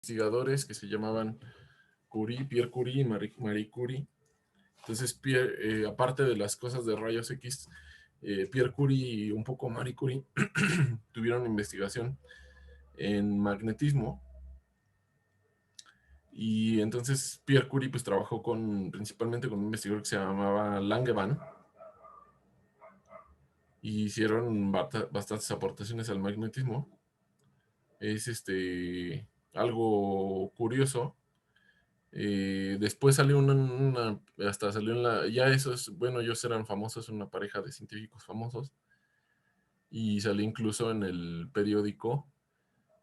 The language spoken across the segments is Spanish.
investigadores que se llamaban Pierre Curie y Marie Curie. Entonces, aparte de las cosas de rayos X, Pierre Curie y un poco Marie Curie tuvieron investigación en magnetismo. Y entonces Pierre Curie pues trabajó principalmente con un investigador que se llamaba Langevin, y hicieron bastantes aportaciones al magnetismo. Es algo curioso. Después salió hasta salió ya esos, bueno, ellos eran famosos, una pareja de científicos famosos, y salió incluso en el periódico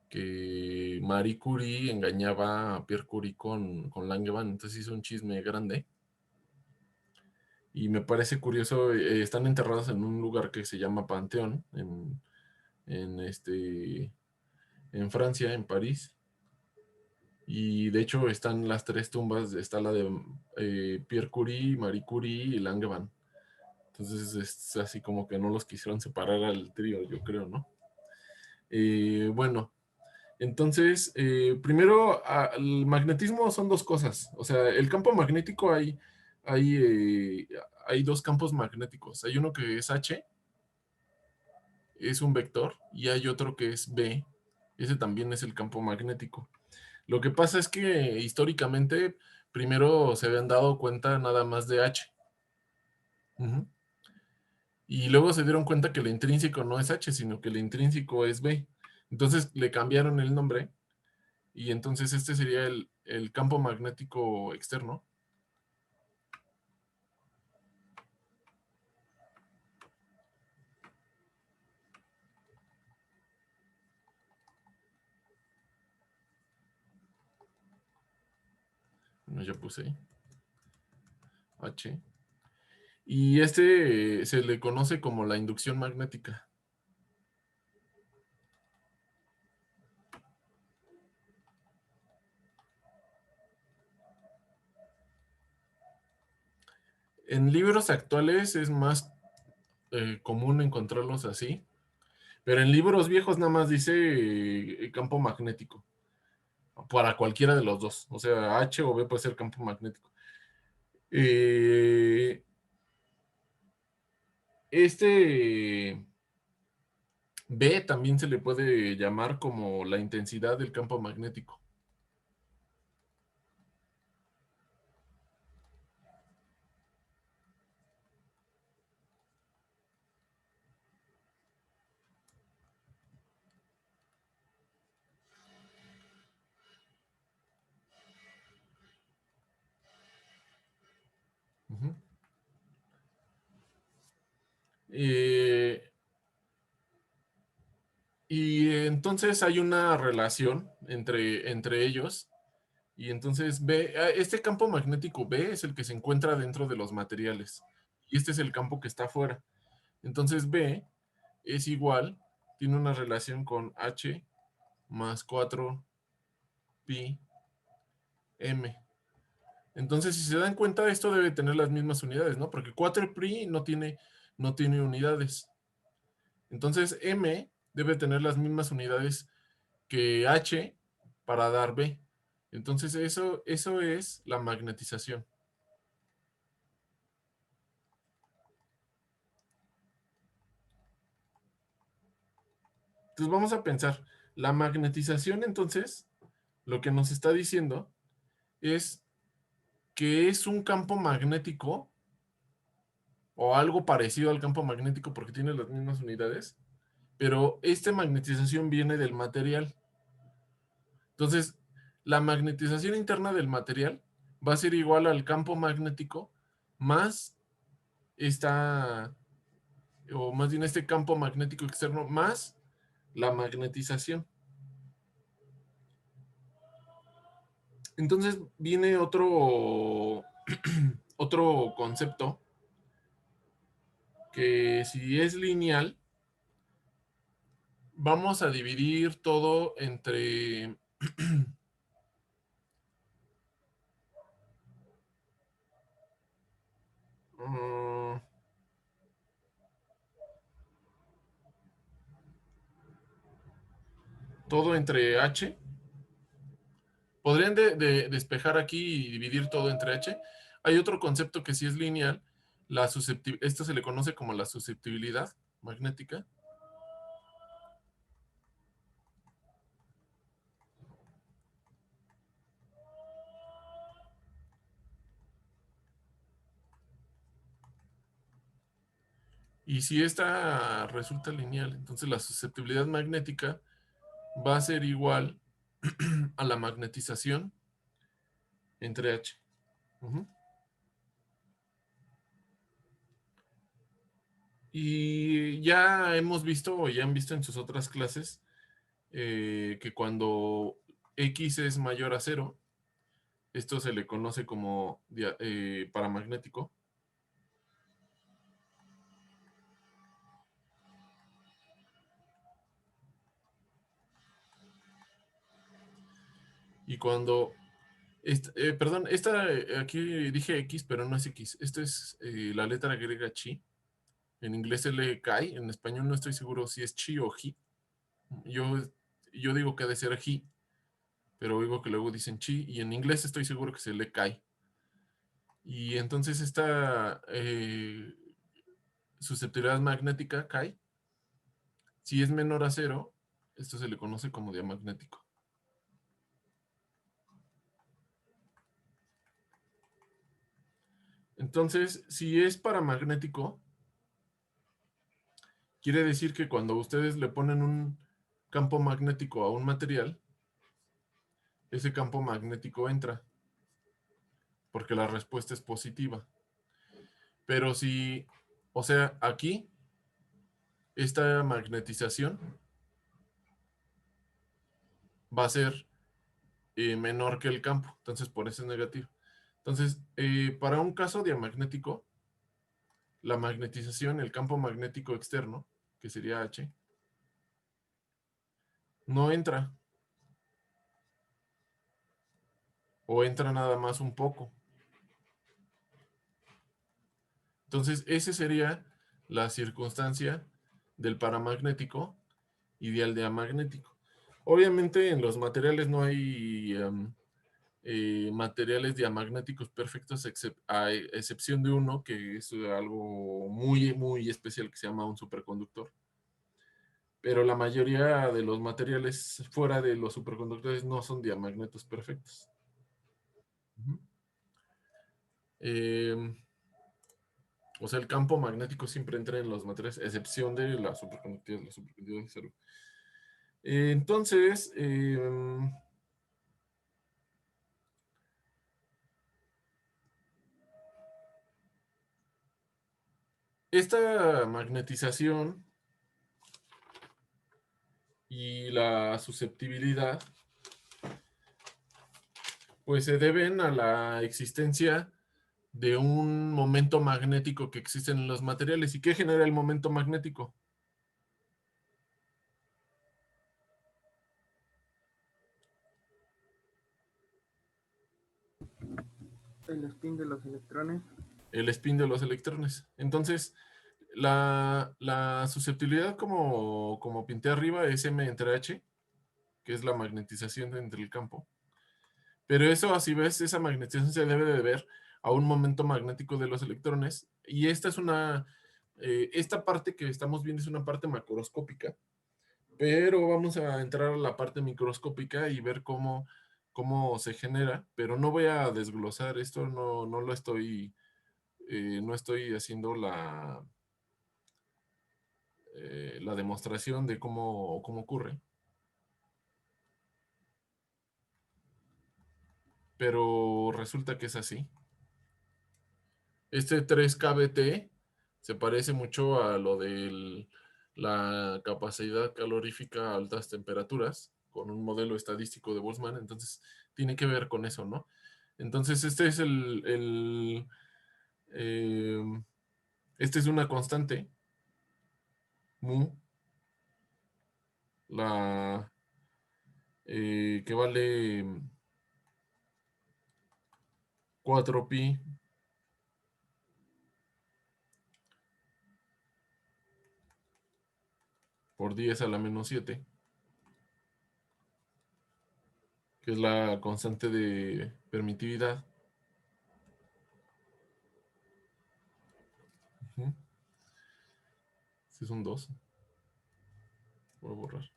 que Marie Curie engañaba a Pierre Curie con Langevin. Entonces hizo un chisme grande. Y me parece curioso, están enterrados en un lugar que se llama Panteón, en, en Francia, en París. Y de hecho están las tres tumbas, está la de Pierre Curie, Marie Curie y Langevin. Entonces es así como que no los quisieron separar al trío, yo creo, ¿no? Bueno, entonces, primero, el magnetismo son dos cosas. O sea, el campo magnético hay, eh, hay dos campos magnéticos. Hay uno que es H, es un vector, y hay otro que es B. Ese también es el campo magnético. Lo que pasa es que históricamente primero se habían dado cuenta nada más de H. Ujú. Y luego se dieron cuenta que el intrínseco no es H, sino que el intrínseco es B. Entonces le cambiaron el nombre, y entonces este sería el campo magnético externo. Bueno, ya puse H. Y se le conoce como la inducción magnética. En libros actuales es más común encontrarlos así, pero en libros viejos nada más dice campo magnético, para cualquiera de los dos. O sea, H o B puede ser campo magnético. Eh, este B también se le puede llamar como la intensidad del campo magnético. Ujú. Eh, y entonces hay una relación entre ellos. Y entonces este campo magnético B es el que se encuentra dentro de los materiales. Y este es el campo que está afuera. Entonces B es igual, tiene una relación con H más 4 pi m. Entonces, si se dan cuenta, esto debe tener las mismas unidades, ¿no? Porque 4 pi no tiene unidades. Entonces, m debe tener las mismas unidades que H para dar B. Entonces, eso es la magnetización. Entonces, vamos a pensar, la magnetización, entonces, lo que nos está diciendo es que es un campo magnético o algo parecido al campo magnético porque tiene las mismas unidades, pero esta magnetización viene del material. Entonces, la magnetización interna del material va a ser igual al campo magnético más esta, o más bien este campo magnético externo más la magnetización. Entonces viene otro concepto, que si es lineal, vamos a dividir todo entre mm, todo entre H podrían despejar aquí y dividir todo entre H. Hay otro concepto que sí es lineal, esto se le conoce como la susceptibilidad magnética. Y si esta resulta lineal, entonces la susceptibilidad magnética va a ser igual a la magnetización entre H. Ujú. Y ya hemos visto, o ya han visto en sus otras clases, que cuando X es mayor a cero, esto se le conoce como paramagnético. Y cuando, perdón, aquí dije X, pero no es X. Esta es la letra griega chi. En inglés se lee kai, en español no estoy seguro si es chi o ji. Yo, yo digo que ha de ser ji, pero oigo que luego dicen chi, y en inglés estoy seguro que se lee kai. Y entonces esta susceptibilidad magnética, kai, si es menor a cero, esto se le conoce como diamagnético. Entonces, si es paramagnético, quiere decir que cuando ustedes le ponen un campo magnético a un material, ese campo magnético entra, porque la respuesta es positiva. Pero si, o sea, aquí, esta magnetización va a ser menor que el campo, entonces por eso es negativo. Entonces, para un caso diamagnético, la magnetización, el campo magnético externo, que sería H, no entra, o entra nada más un poco. Entonces, esa sería la circunstancia del paramagnético y del diamagnético. Obviamente en los materiales no hay materiales diamagnéticos perfectos, a excepción de uno que es algo muy, muy especial que se llama un superconductor. Pero la mayoría de los materiales fuera de los superconductores no son diamagnetos perfectos. Ujú. Eh, o sea, el campo magnético siempre entra en los materiales, excepción de la superconductividad. La superconductividad es cero. Entonces, esta magnetización y la susceptibilidad, pues se deben a la existencia de un momento magnético que existe en los materiales. ¿Y qué genera el momento magnético? El spin de los electrones. El spin de los electrones. Entonces, la susceptibilidad, como pinté arriba, es M entre H, que es la magnetización entre el campo. Pero eso, así ves, esa magnetización se debe de ver a un momento magnético de los electrones. Y esta parte que estamos viendo es una parte macroscópica, pero vamos a entrar a la parte microscópica y ver cómo se genera, pero no voy a desglosar esto, no lo estoy, no estoy haciendo la demostración de cómo ocurre, pero resulta que es así. Este 3KBT se parece mucho a lo de la capacidad calorífica a altas temperaturas, con un modelo estadístico de Boltzmann, entonces tiene que ver con eso, ¿no? Entonces, eh, este es una constante, mu, la, que vale 4pi por 10 a la menos 7, que es la constante de permitividad. Ujú. Este es un 2. Voy a borrar.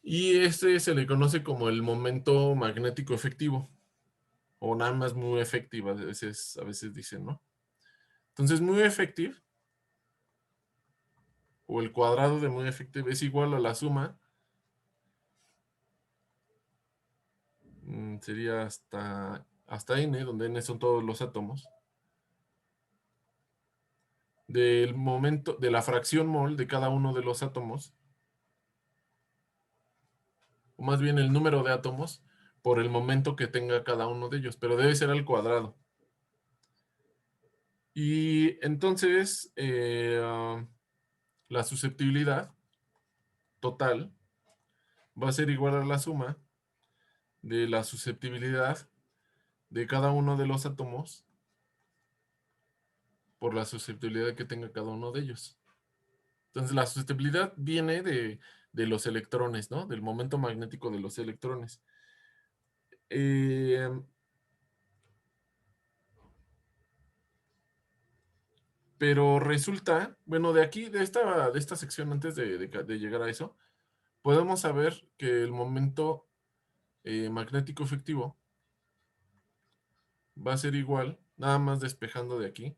Y este se le conoce como el momento magnético efectivo, o nada más muy efectivo, a veces dicen, ¿no? Entonces, muy efectivo, o el cuadrado de muy efectivo, es igual a la suma, sería hasta n, donde n son todos los átomos, del momento, de la fracción mol de cada uno de los átomos, o más bien el número de átomos, por el momento que tenga cada uno de ellos, pero debe ser al cuadrado. Y entonces, la susceptibilidad total va a ser igual a la suma de la susceptibilidad de cada uno de los átomos por la susceptibilidad que tenga cada uno de ellos. Entonces, la susceptibilidad viene de los electrones, ¿no? Del momento magnético de los electrones. Pero resulta, bueno, de aquí, de esta sección, antes de llegar a eso, podemos saber que el momento magnético efectivo va a ser igual, nada más despejando de aquí,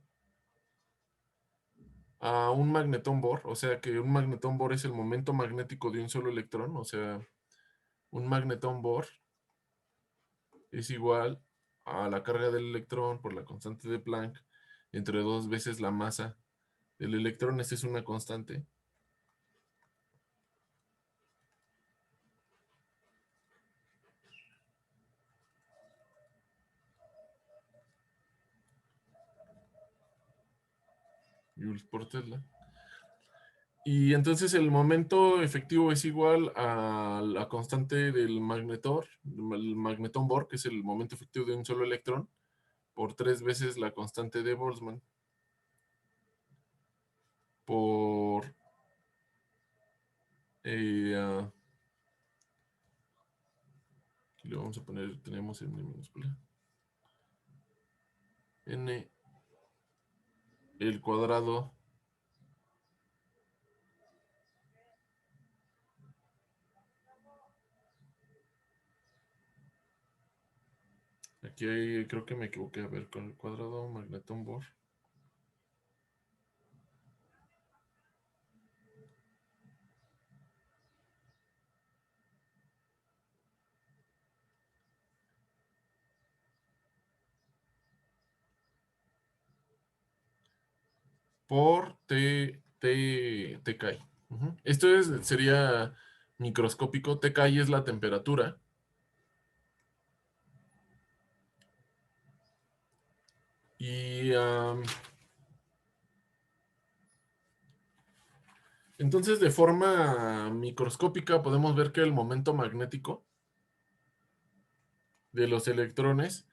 a un magnetón Bohr. O sea que un magnetón Bohr es el momento magnético de un solo electrón. O sea, un magnetón Bohr es igual a la carga del electrón por la constante de Planck entre 2 veces la masa del electrón. Esta es una constante. Joules por Tesla. Y entonces el momento efectivo es igual a la constante del el magnetón Bohr, que es el momento efectivo de un solo electrón, por 3 veces la constante de Boltzmann, por aquí le vamos a poner, tenemos n minúscula, n el cuadrado aquí creo que me equivoqué, a ver, con el cuadrado magnetón Bohr. Por TKI. Esto sería microscópico. TKI es la temperatura. Y entonces, de forma microscópica, podemos ver que el momento magnético de los electrones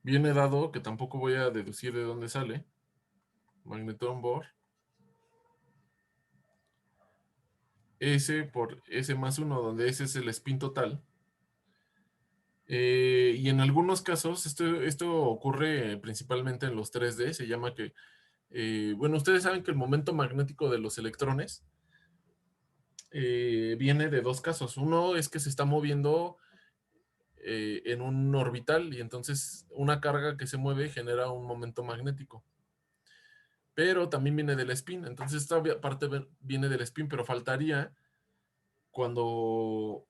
viene dado, que tampoco voy a deducir de dónde sale, magnetón Bohr, S por S más 1, donde S es el spin total. Y en algunos casos, esto ocurre principalmente en los 3D, se llama que, bueno, ustedes saben que el momento magnético de los electrones viene de dos casos. Uno es que se está moviendo en un orbital y entonces una carga que se mueve genera un momento magnético. Pero también viene del spin, entonces esta parte viene del spin, pero faltaría cuando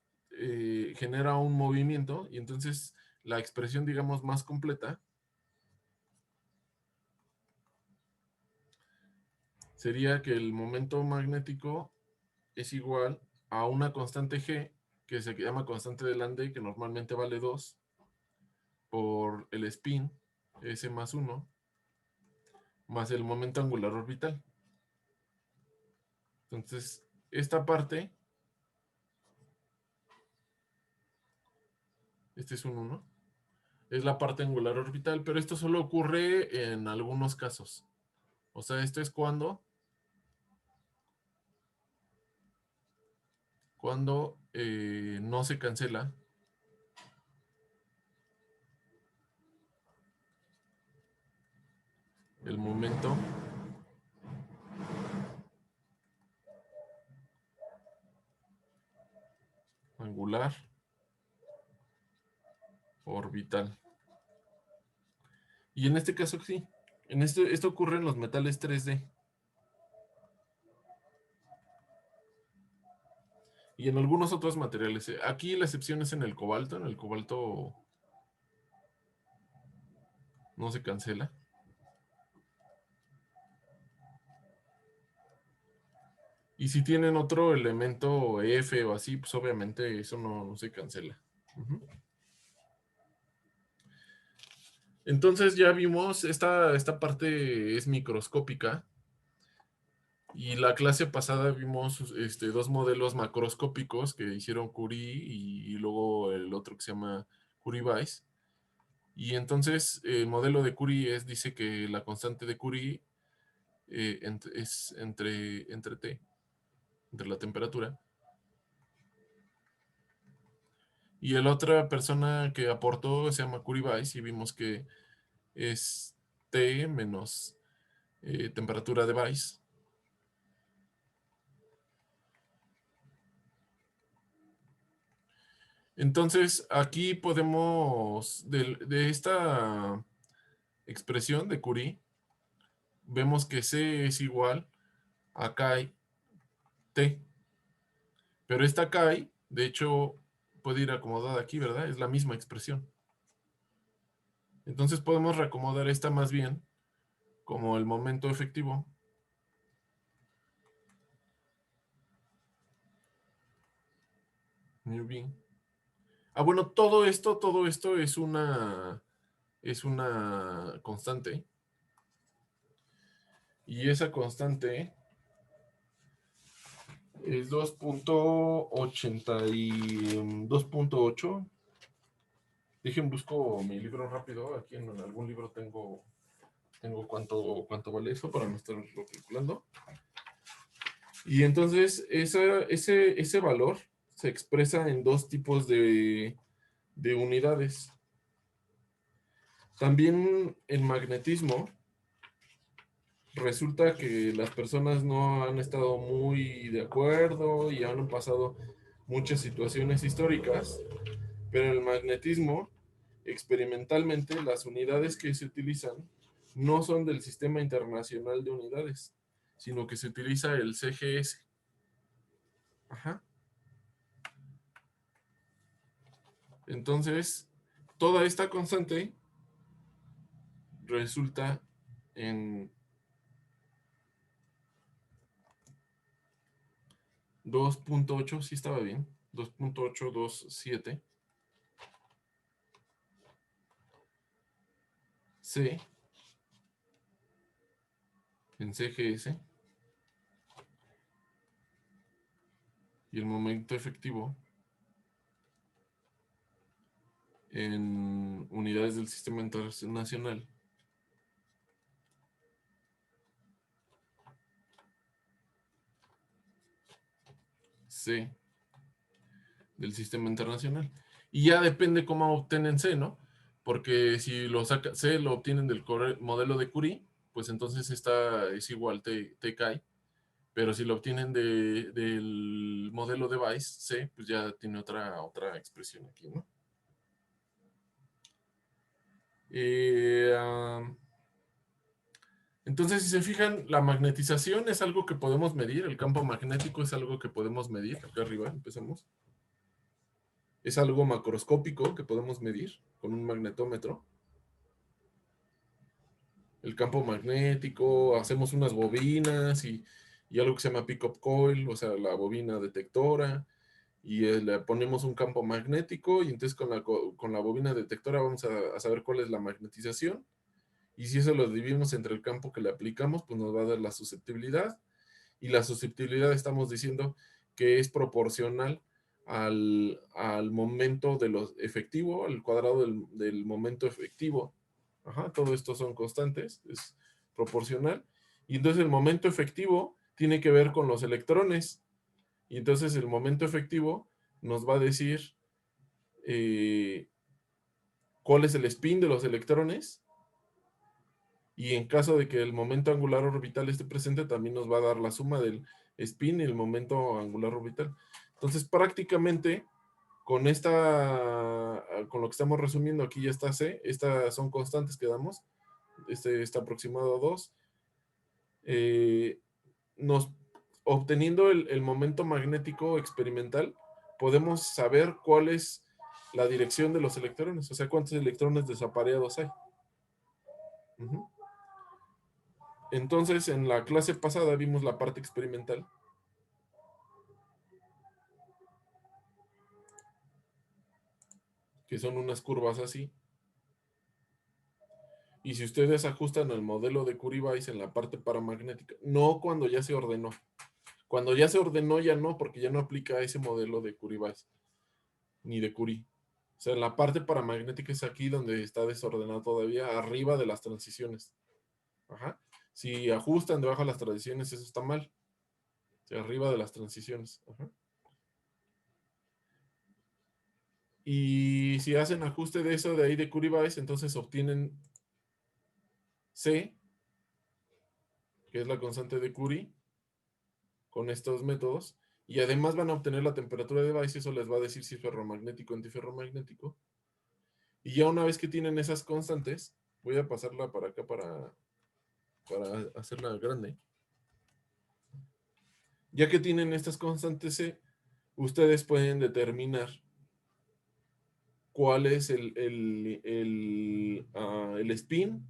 genera un movimiento y entonces la expresión, digamos, más completa sería que el momento magnético es igual a una constante G, que se llama constante de Landé, que normalmente vale 2, por el spin, S más 1, más el momento angular orbital. Entonces, esta parte, este es un 1, es la parte angular orbital, pero esto solo ocurre en algunos casos. O sea, esto es cuando cuando no se cancela el momento angular orbital. Y en este caso sí, esto ocurre en los metales 3D. Y en algunos otros materiales. Aquí la excepción es en el cobalto. En el cobalto no se cancela. Y si tienen otro elemento F o así, pues obviamente eso no se cancela. Entonces ya vimos, esta parte es microscópica. Y la clase pasada vimos dos modelos macroscópicos que hicieron Curie y luego el otro que se llama Curie-Weiss. Y entonces el modelo de Curie dice que la constante de Curie es entre T, entre la temperatura. Y la otra persona que aportó se llama Curie-Weiss y vimos que es T menos temperatura de Weiss. Entonces, aquí podemos, de esta expresión de Curie, vemos que C es igual a Chi T. Pero esta Chi, de hecho, puede ir acomodada aquí, ¿verdad? Es la misma expresión. Entonces podemos reacomodar esta más bien como el momento efectivo. Muy bien. Ah, bueno, todo esto es una constante. Y esa constante es 2.8. Dejen, busco mi libro rápido. Aquí en algún libro tengo cuánto vale eso para no estarlo calculando. Y entonces ese valor se expresa en dos tipos de unidades. También en magnetismo resulta que las personas no han estado muy de acuerdo y han pasado muchas situaciones históricas, pero en el magnetismo, experimentalmente, las unidades que se utilizan no son del Sistema Internacional de Unidades, sino que se utiliza el CGS. Ajá. Entonces, toda esta constante resulta en 2.8, sí estaba bien, 2.827 C en CGS y el momento efectivo en unidades del Sistema Internacional C del Sistema Internacional. Y ya depende cómo obtienen C, ¿no? Porque si C lo obtienen del modelo de Curie, pues entonces es igual TK. Pero si lo obtienen del modelo de Weiss, C, pues ya tiene otra expresión aquí, ¿no? Entonces, si se fijan, la magnetización es algo que podemos medir, el campo magnético es algo que podemos medir. Acá arriba empezamos. Es algo macroscópico que podemos medir con un magnetómetro. El campo magnético, hacemos unas bobinas y algo que se llama pick-up coil, o sea, la bobina detectora, y le ponemos un campo magnético, y entonces con la bobina detectora vamos a saber cuál es la magnetización, y si eso lo dividimos entre el campo que le aplicamos, pues nos va a dar la susceptibilidad, y la susceptibilidad estamos diciendo que es proporcional al momento de lo efectivo, al cuadrado del momento efectivo. Ajá, todo esto son constantes, es proporcional. Y entonces el momento efectivo tiene que ver con los electrones. Y entonces el momento efectivo nos va a decir cuál es el spin de los electrones, y en caso de que el momento angular orbital esté presente, también nos va a dar la suma del spin y el momento angular orbital. Entonces, prácticamente, con con lo que estamos resumiendo, aquí ya está C, estas son constantes que damos, este está aproximado a 2. Nos, obteniendo el momento magnético experimental, podemos saber cuál es la dirección de los electrones, o sea, cuántos electrones desapareados hay. Uh-huh. Entonces, en la clase pasada vimos la parte experimental. Que son unas curvas así. Y si ustedes ajustan el modelo de Curie-Weiss en la parte paramagnética, no cuando ya se ordenó. Cuando ya se ordenó ya no, porque ya no aplica ese modelo de Curie-Weiss, ni de Curie. O sea, la parte paramagnética es aquí donde está desordenado todavía, arriba de las transiciones. Ajá. Si ajustan debajo de las transiciones, eso está mal. O sea, arriba de las transiciones. Ajá. Y si hacen ajuste de eso de ahí de Curie-Weiss, entonces obtienen C, que es la constante de Curie, con estos métodos, y además van a obtener la temperatura de Weiss, y eso les va a decir si es ferromagnético o antiferromagnético. Y ya una vez que tienen esas constantes, voy a pasarla para acá para hacerla grande. Ya que tienen estas constantes C, ustedes pueden determinar cuál es el spin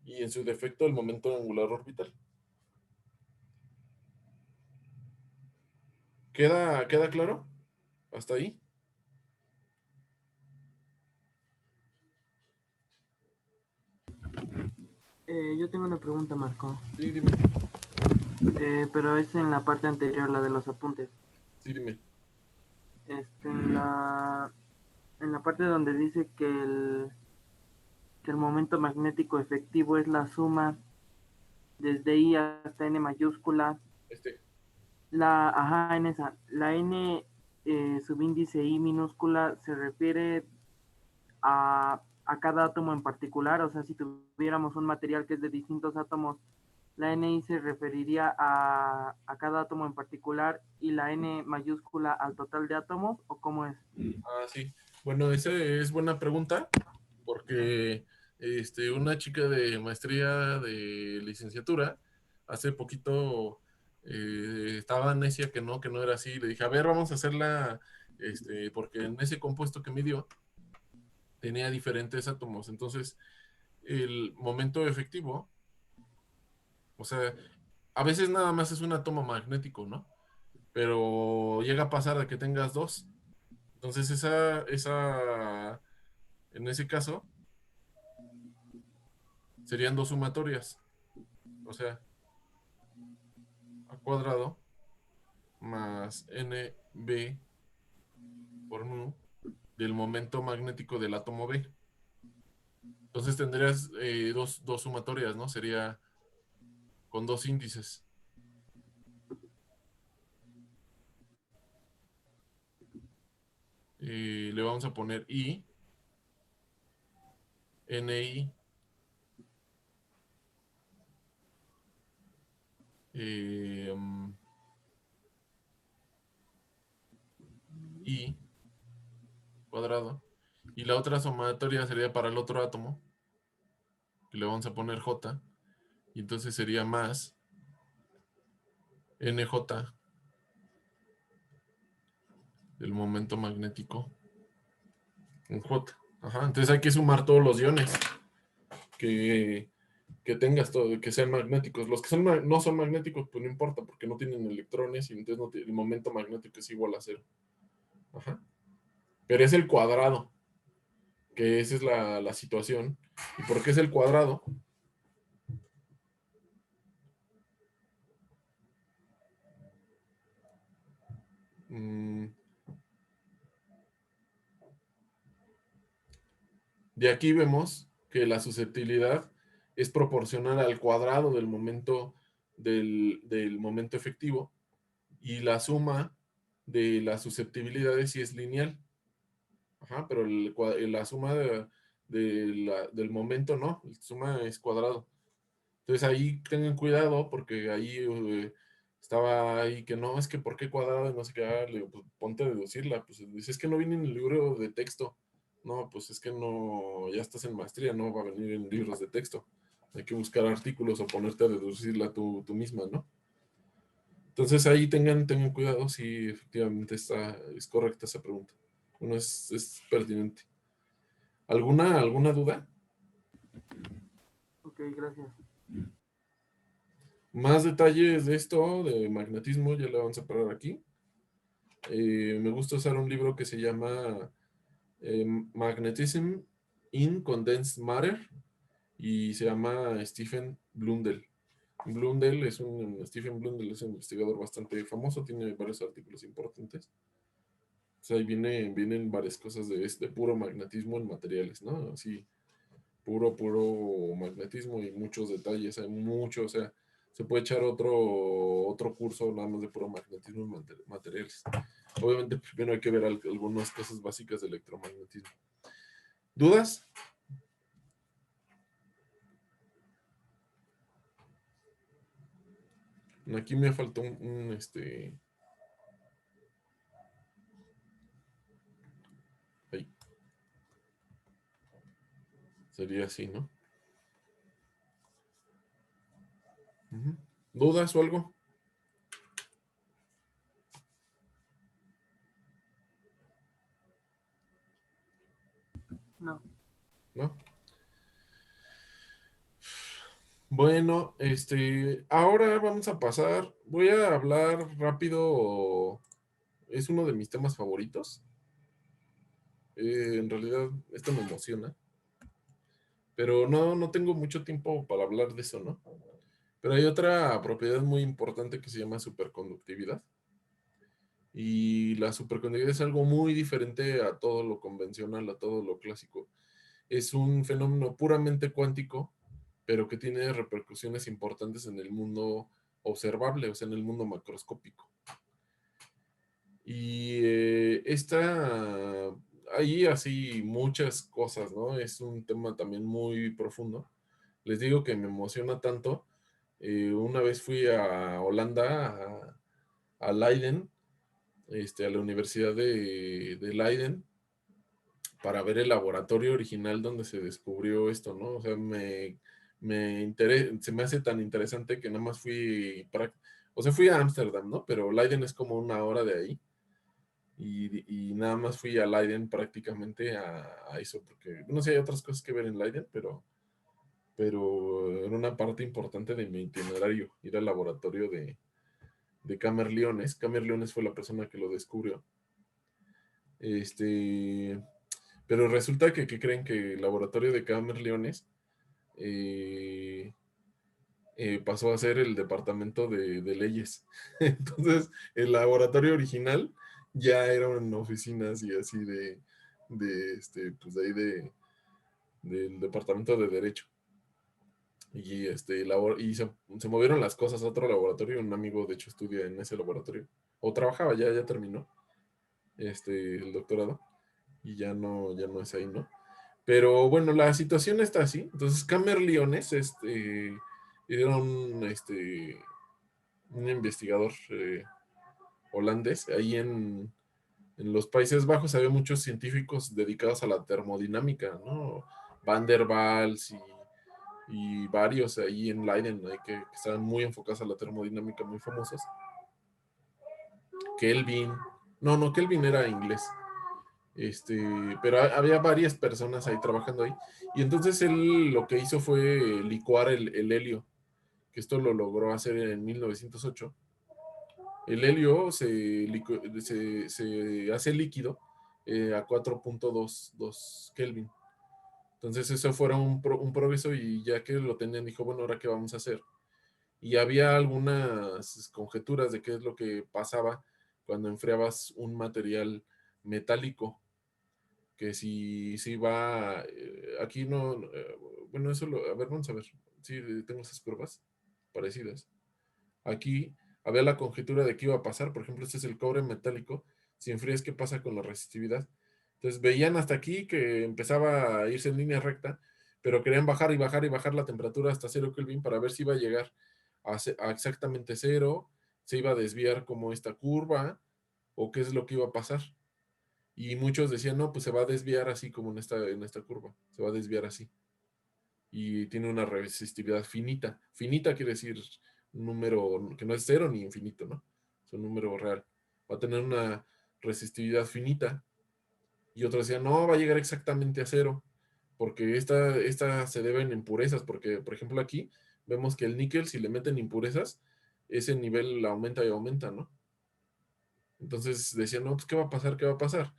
y en su defecto el momento angular orbital. ¿Queda claro? ¿Hasta ahí? Yo tengo una pregunta, Marco. Sí, dime. Pero es en la parte anterior, la de los apuntes. Sí, dime. En la parte donde dice que el momento magnético efectivo es la suma desde I hasta N mayúscula. Este. Ajá, en esa. La N subíndice I minúscula se refiere a cada átomo en particular. O sea, si tuviéramos un material que es de distintos átomos, la NI se referiría a cada átomo en particular y la N mayúscula al total de átomos, ¿o cómo es? Ah, sí. Bueno, esa es buena pregunta, porque una chica de maestría de licenciatura, hace poquito estaba necia que no era así. Le dije, a ver, vamos a hacerla, porque en ese compuesto que me dio tenía diferentes átomos. Entonces, el momento efectivo, o sea, a veces nada más es un átomo magnético, ¿no? Pero llega a pasar de que tengas dos. Entonces, en ese caso, serían dos sumatorias. O sea, a cuadrado más NB por nu del momento magnético del átomo B. Entonces tendrías dos sumatorias, ¿no? Sería con dos índices. Le vamos a poner I, NI, I cuadrado. Y la otra sumatoria sería para el otro átomo, que le vamos a poner J. Y entonces sería más NJ del momento magnético en J. Ajá, entonces hay que sumar todos los iones que, que tengas, que sean magnéticos. Los que no son magnéticos, pues no importa, porque no tienen electrones y entonces el momento magnético es igual a cero. Ajá. Pero es el cuadrado, que esa es la situación. ¿Y por qué es el cuadrado? De aquí vemos que la susceptibilidad es proporcional al cuadrado del momento efectivo, y la suma de las susceptibilidades sí es lineal. Ajá, pero la suma del momento no, la suma es cuadrado. Entonces ahí tengan cuidado porque ahí estaba ahí que no, es que ¿por qué cuadrado? Y no sé qué, le digo, pues ponte a deducirla. Pues dice, es que no viene en el libro de texto. No, pues es que no, ya estás en maestría, no va a venir en libros de texto. Hay que buscar artículos o ponerte a deducirla tú misma, ¿no? Entonces ahí tengan cuidado si efectivamente es correcta esa pregunta. Bueno, es pertinente. ¿Alguna duda? Ok, gracias. Más detalles de esto, de magnetismo, ya le vamos a parar aquí. Me gusta usar un libro que se llama Magnetism in Condensed Matter y se llama Stephen Blundell. Stephen Blundell es un investigador bastante famoso, tiene varios artículos importantes. O sea, ahí vienen varias cosas de este puro magnetismo en materiales, ¿no? Así, puro magnetismo y muchos detalles, hay mucho, o sea, se puede echar otro curso nada más de puro magnetismo en materiales. Obviamente, primero hay que ver algunas cosas básicas de electromagnetismo. ¿Dudas? Aquí me faltó ahí, sería así, ¿no? Ujú. ¿Dudas o algo? No. ¿No? Bueno, ahora vamos a pasar, voy a hablar rápido, es uno de mis temas favoritos. En realidad, esto me emociona, pero no tengo mucho tiempo para hablar de eso, ¿no? Pero hay otra propiedad muy importante que se llama superconductividad. Y la superconductividad es algo muy diferente a todo lo convencional, a todo lo clásico. Es un fenómeno puramente cuántico, pero que tiene repercusiones importantes en el mundo observable, o sea, en el mundo macroscópico. Y ahí así muchas cosas, ¿no? Es un tema también muy profundo. Les digo que me emociona tanto. Una vez fui a Holanda, a Leiden, a la Universidad de Leiden, para ver el laboratorio original donde se descubrió esto, ¿no? O sea, se me hace tan interesante que nada más o sea, fui a Ámsterdam, ¿no? Pero Leiden es como una hora de ahí. Y nada más fui a Leiden prácticamente a eso, porque no sé, hay otras cosas que ver en Leiden, pero era una parte importante de mi itinerario, ir al laboratorio de Camerliones. Camerliones fue la persona que lo descubrió. Este, pero resulta que creen que el laboratorio de Camerliones eh, pasó a ser el departamento de leyes. Entonces, el laboratorio original ya eran oficinas y así pues de ahí del departamento de derecho. Y se movieron las cosas a otro laboratorio. Un amigo, de hecho, estudia en ese laboratorio. O trabajaba, ya terminó el doctorado. Y ya no es ahí, ¿no? Pero bueno, la situación está así. Entonces, Camerliones, era un investigador holandés. Ahí en los Países Bajos había muchos científicos dedicados a la termodinámica, ¿no? Van der Waals y varios ahí en Leiden, ahí que estaban muy enfocados a la termodinámica, muy famosos. Kelvin, no, Kelvin era inglés. Pero había varias personas ahí trabajando ahí. Y entonces él lo que hizo fue licuar el helio, que esto lo logró hacer en 1908. El helio se hace líquido a 4.22 Kelvin. Entonces eso fue un progreso y ya que lo tenían, dijo, bueno, ¿ahora qué vamos a hacer? Y había algunas conjeturas de qué es lo que pasaba cuando enfriabas un material metálico, que si va, aquí no, bueno, a ver, vamos a ver, sí, tengo esas curvas parecidas. Aquí había la conjetura de qué iba a pasar. Por ejemplo, este es el cobre metálico. Si enfrías, ¿qué pasa con la resistividad? Entonces veían hasta aquí que empezaba a irse en línea recta, pero querían bajar y bajar y bajar la temperatura hasta 0 Kelvin para ver si iba a llegar a exactamente cero, se iba a desviar como esta curva o qué es lo que iba a pasar. Y muchos decían, no, pues se va a desviar así como en esta curva, se va a desviar así. Y tiene una resistividad finita. Finita quiere decir un número que no es cero ni infinito, ¿no? Es un número real. Va a tener una resistividad finita. Y otros decían, no, va a llegar exactamente a cero, porque esta se debe en impurezas, porque, por ejemplo, aquí vemos que el níquel, si le meten impurezas, ese nivel aumenta y aumenta, ¿no? Entonces decían, no, pues, ¿qué va a pasar? ¿Qué va a pasar?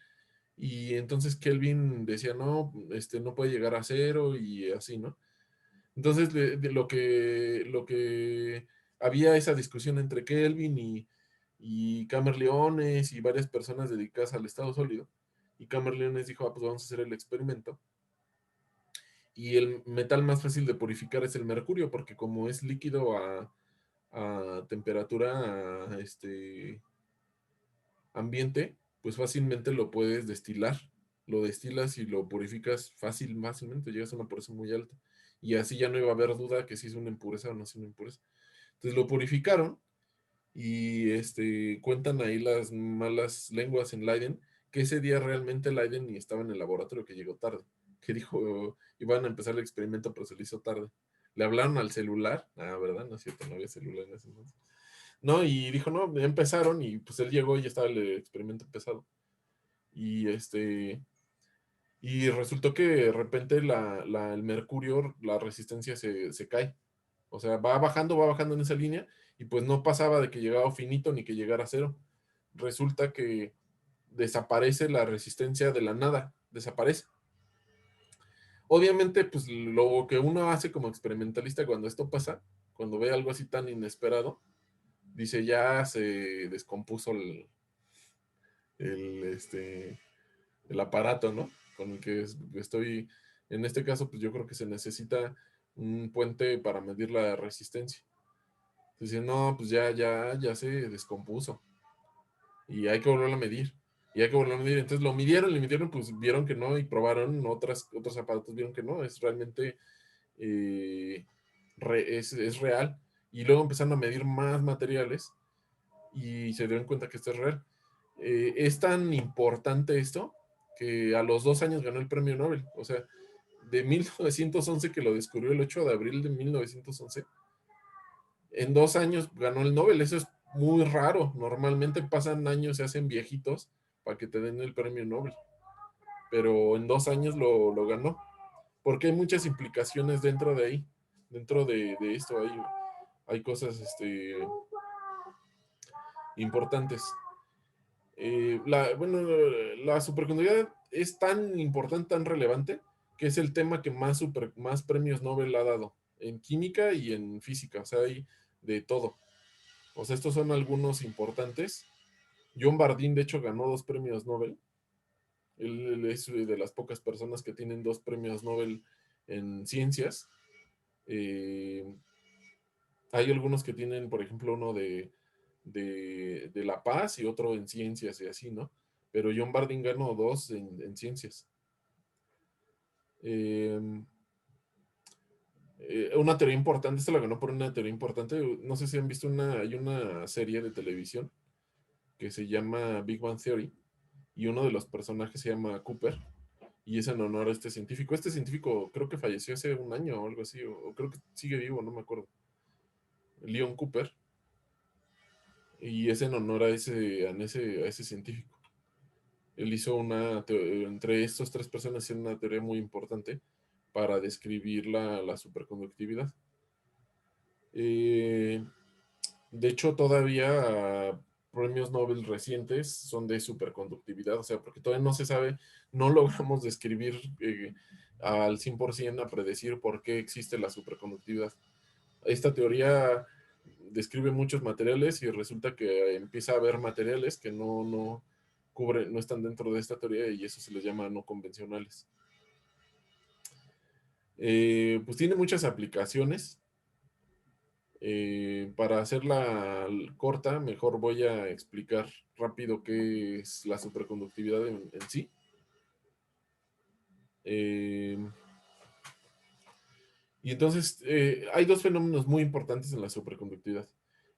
Y entonces Kelvin decía, no, no puede llegar a cero y así, ¿no? Entonces, de lo que había esa discusión entre Kelvin y Camerleones y varias personas dedicadas al estado sólido. Y Camerleones dijo, ah, pues vamos a hacer el experimento. Y el metal más fácil de purificar es el mercurio, porque como es líquido a temperatura ambiente, pues fácilmente lo puedes destilar. Lo destilas y lo purificas fácilmente, llegas a una pureza muy alta. Y así ya no iba a haber duda que si es una impureza o no es una impureza. Entonces lo purificaron y cuentan ahí las malas lenguas en Leiden, que ese día realmente Leiden ni estaba en el laboratorio, que llegó tarde, que dijo, iban a empezar el experimento, pero se le hizo tarde. Le hablaron al celular, ¿verdad? No es cierto, no había celular en ese entonces. No, y dijo, no, ya empezaron, y pues él llegó y ya estaba el experimento empezado. Y y resultó que de repente el mercurio, la resistencia se cae. O sea, va bajando en esa línea, y pues no pasaba de que llegaba finito ni que llegara a cero. Resulta que desaparece la resistencia de la nada, desaparece. Obviamente, pues lo que uno hace como experimentalista cuando esto pasa, cuando ve algo así tan inesperado, dice, ya se descompuso el, este, el aparato, ¿no? Con el que estoy, en este caso, pues yo creo que se necesita un puente para medir la resistencia. Entonces, no, pues ya se descompuso y hay que volverlo a medir. Y hay que volverlo a medir. Entonces lo midieron, le midieron, pues vieron que no y probaron otros aparatos, vieron que no, es realmente, eh, es real. Y luego empezaron a medir más materiales y se dieron cuenta que esto es real. Es tan importante esto que a los 2 años ganó el premio Nobel. O sea, de 1911 que lo descubrió el 8 de abril de 1911, en 2 años ganó el Nobel. Eso es muy raro. Normalmente pasan años, se hacen viejitos para que te den el premio Nobel. Pero en 2 años lo ganó. Porque hay muchas implicaciones dentro de ahí. Dentro de esto hay cosas importantes. Bueno, la superconductividad es tan importante, tan relevante, que es el tema que más premios Nobel ha dado en química y en física. O sea, hay de todo. O sea, estos son algunos importantes. John Bardeen, de hecho, ganó 2 premios Nobel. Él es de las pocas personas que tienen 2 premios Nobel en ciencias. Eh, Hay algunos que tienen, por ejemplo, uno de la paz y otro en ciencias y así, ¿no? Pero John Bardeen ganó dos en ciencias. Eh, una teoría importante, esta la ganó por una teoría importante. No sé si han visto hay una serie de televisión que se llama Big Bang Theory, y uno de los personajes se llama Cooper, y es en honor a este científico. Este científico creo que falleció hace un año o algo así, o creo que sigue vivo, no me acuerdo. Leon Cooper, y es en honor a ese científico. Él hizo entre estas tres personas, hizo una teoría muy importante para describir la superconductividad. Eh, de hecho, todavía premios Nobel recientes son de superconductividad, o sea, porque todavía no se sabe, no logramos describir al 100% a predecir por qué existe la superconductividad. Esta teoría describe muchos materiales y resulta que empieza a haber materiales que no están dentro de esta teoría, y eso se les llama no convencionales. Pues tiene muchas aplicaciones. Para hacerla corta, mejor voy a explicar rápido qué es la superconductividad en sí. Eh, y entonces hay dos fenómenos muy importantes en la superconductividad.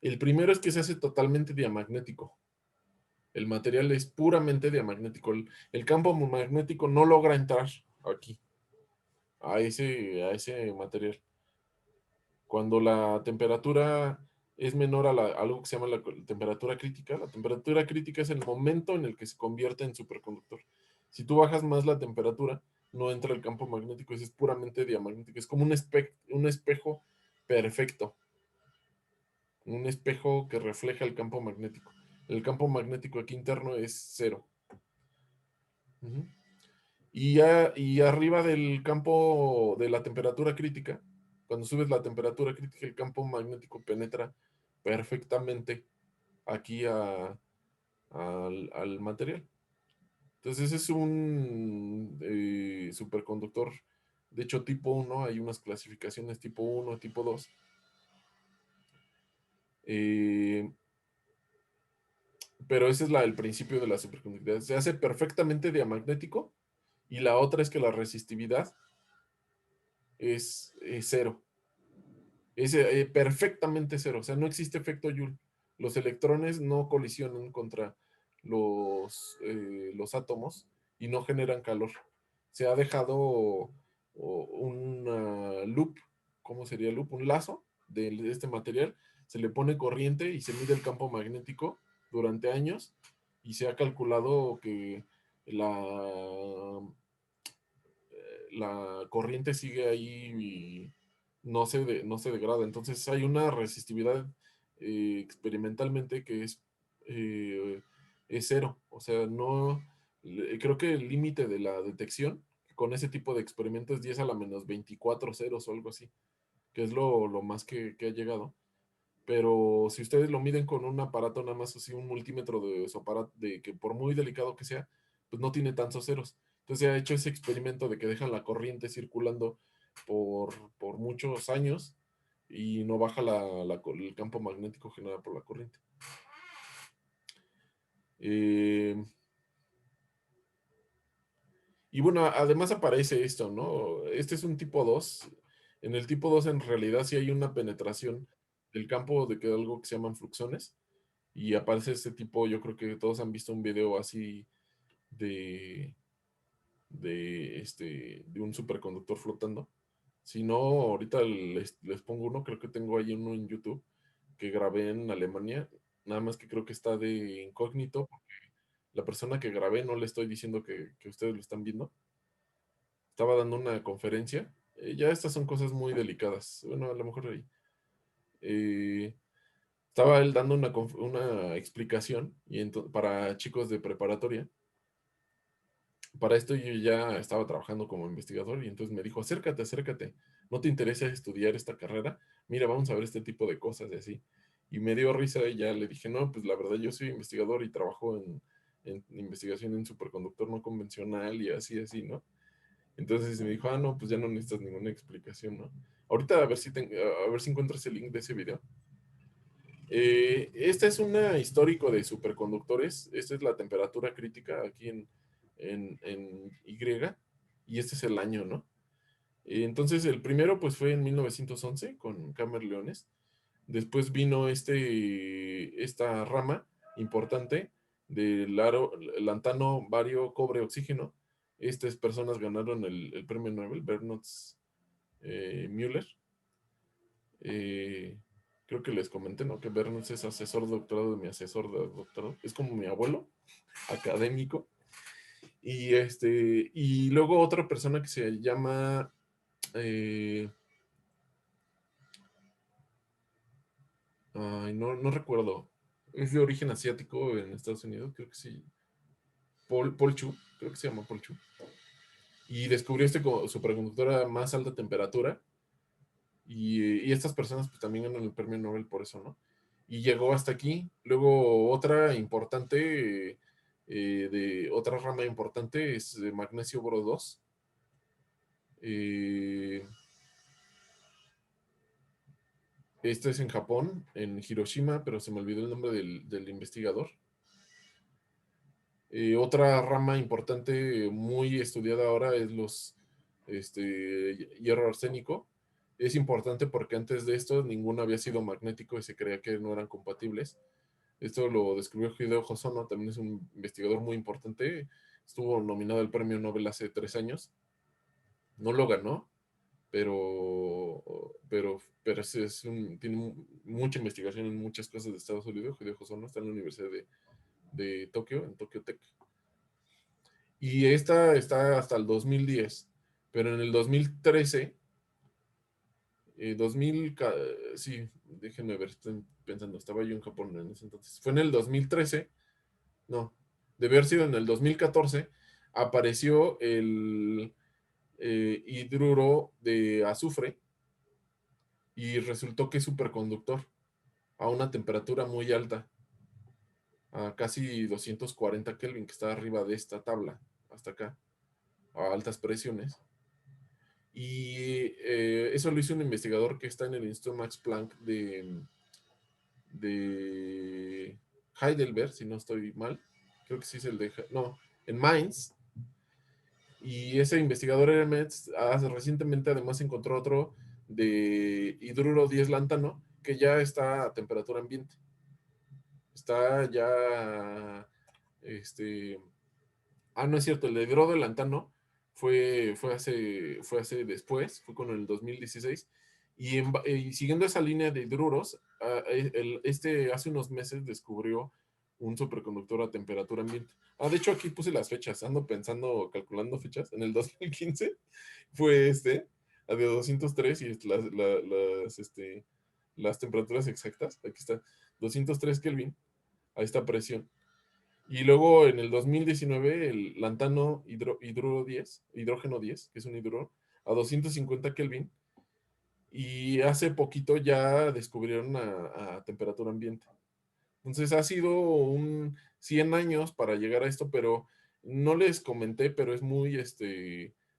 El primero es que se hace totalmente diamagnético. El material es puramente diamagnético. El campo magnético no logra entrar aquí, a ese material. Cuando la temperatura es menor a algo que se llama la temperatura crítica, la temperatura crítica es el momento en el que se convierte en superconductor. Si tú bajas más la temperatura, no entra el campo magnético, es puramente diamagnético. Es como un espejo perfecto, un espejo que refleja el campo magnético. El campo magnético aquí interno es cero. Ujú. Y arriba del campo de la temperatura crítica, cuando subes la temperatura crítica, el campo magnético penetra perfectamente aquí al material. Entonces ese es un superconductor, de hecho tipo 1, hay unas clasificaciones tipo 1, tipo 2. eh, pero ese es el principio de la superconductividad. Se hace perfectamente diamagnético y la otra es que la resistividad es cero. Es perfectamente cero, o sea, no existe efecto Joule. Los electrones no colisionan contra los átomos y no generan calor. Se ha dejado una loop, ¿cómo sería loop? Un lazo de este material, se le pone corriente y se mide el campo magnético durante años y se ha calculado que la corriente sigue ahí y no se degrada. Entonces hay una resistividad experimentalmente que es cero. O sea, no, creo que el límite de la detección con ese tipo de experimentos es 10 a la menos 24 ceros o algo así, que es lo más que ha llegado. Pero si ustedes lo miden con un aparato nada más así, un multímetro de su aparato, de que por muy delicado que sea, pues no tiene tantos ceros. Entonces se ha hecho ese experimento de que dejan la corriente circulando por muchos años y no baja el campo magnético generado por la corriente. Eh, y bueno, además aparece esto, ¿no? Este es un tipo 2. En el tipo 2 en realidad sí hay una penetración del campo de que algo que se llaman fluxones. Y aparece este tipo, yo creo que todos han visto un video así de, de un superconductor flotando. Si no, ahorita les pongo uno, creo que tengo ahí uno en YouTube que grabé en Alemania, nada más que creo que está de incógnito, porque la persona que grabé no le estoy diciendo que ustedes lo están viendo. Estaba dando una conferencia. Ya estas son cosas muy delicadas. Bueno, a lo mejor ahí. Eh, Estaba él dando una explicación para chicos de preparatoria. Para esto yo ya estaba trabajando como investigador y entonces me dijo, acércate, acércate, ¿no te interesa estudiar esta carrera? Mira, vamos a ver este tipo de cosas y así. Y me dio risa y ya le dije, no, pues la verdad yo soy investigador y trabajo en investigación en superconductor no convencional y así, así, ¿no? Entonces me dijo, no, pues ya no necesitas ninguna explicación, ¿no? Ahorita a ver si encuentras el link de ese video. Este es un histórico de superconductores. Esta es la temperatura crítica aquí en Y, y este es el año, ¿no? Entonces, el primero, pues, fue en 1911 con Camer-Leones. Después vino esta rama importante del lantano, bario, cobre, oxígeno. Estas personas ganaron el premio Nobel, Bernard Müller. Eh, Creo que les comenté, ¿no? Que Berns es asesor de doctorado de mi asesor de doctorado. Es como mi abuelo académico. Y luego otra persona que se llama ay, no recuerdo. Es de origen asiático en Estados Unidos, creo que sí. Paul Chu, creo que se llama Paul Chu. Y descubrió superconductor a más alta temperatura. Y estas personas pues también ganan el premio Nobel por eso, ¿no? Y llegó hasta aquí. Luego otra importante, de otra rama importante es de magnesio boro 2. Eh, Este es en Japón, en Hiroshima, pero se me olvidó el nombre del investigador. Otra rama importante, muy estudiada ahora, es hierro arsénico. Es importante porque antes de esto ninguno había sido magnético y se creía que no eran compatibles. Esto lo descubrió Hideo Hosono, también es un investigador muy importante. Estuvo nominado al premio Nobel hace 3 años. No lo ganó, pero tiene mucha investigación en muchas cosas de Estados Unidos. Hideo Hosono está en la Universidad de Tokio, en Tokyo Tech. Y esta está hasta el 2010, pero en el 2013, 2000, sí, déjenme ver, estoy pensando, estaba yo en Japón en ese entonces. Fue en el 2013, no, debe haber sido en el 2014, apareció el hidruro de azufre y resultó que es superconductor a una temperatura muy alta, a casi 240 Kelvin, que está arriba de esta tabla, hasta acá, a altas presiones. Y eso lo hizo un investigador que está en el Instituto Max Planck de Heidelberg, si no estoy mal. Creo que sí es el de... No, en Mainz. Y ese investigador Hermetz recientemente además encontró otro de hidruro 10 lantano que ya está a temperatura ambiente. Está ya... Este, no es cierto, el de hidruro de lantano fue hace después, fue con el 2016. Y siguiendo esa línea de hidruros, hace unos meses descubrió un superconductor a temperatura ambiente. De hecho, aquí puse las fechas, ando pensando, calculando fechas. En el 2015 fue a de 203 y las temperaturas exactas. Aquí está, 203 Kelvin a esta presión. Y luego en el 2019 el lantano hidrógeno 10, que es un hidruro, a 250 Kelvin. Y hace poquito ya descubrieron a temperatura ambiente. Entonces ha sido 100 años para llegar a esto, pero no les comenté, pero es muy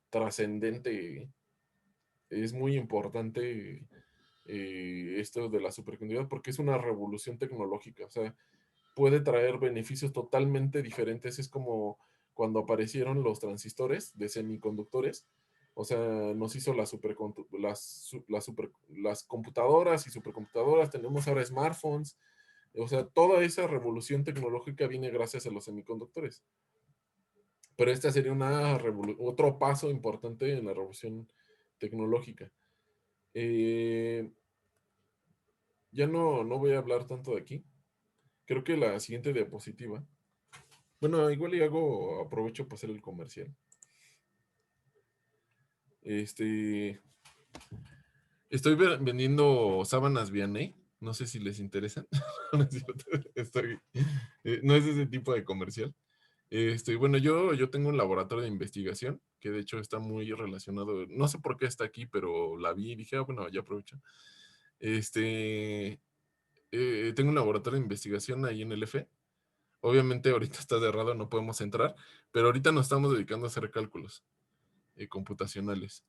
trascendente, es muy importante esto de la superconductividad porque es una revolución tecnológica. O sea, puede traer beneficios totalmente diferentes. Es como cuando aparecieron los transistores de semiconductores. O sea, nos hizo las computadoras y supercomputadoras. Tenemos ahora smartphones. O sea, toda esa revolución tecnológica viene gracias a los semiconductores. Pero esta sería otro paso importante en la revolución tecnológica. Eh, ya no voy a hablar tanto de aquí. Creo que la siguiente diapositiva. Bueno, igual aprovecho para hacer el comercial. Estoy vendiendo sábanas Vianney. No sé si les interesan. No es cierto, no es ese tipo de comercial. Bueno, yo tengo un laboratorio de investigación que de hecho está muy relacionado. No sé por qué está aquí, pero la vi y dije, bueno, ya aprovecho. Tengo un laboratorio de investigación ahí en el EFE. Obviamente ahorita está cerrado, no podemos entrar, pero ahorita nos estamos dedicando a hacer cálculos computacionales.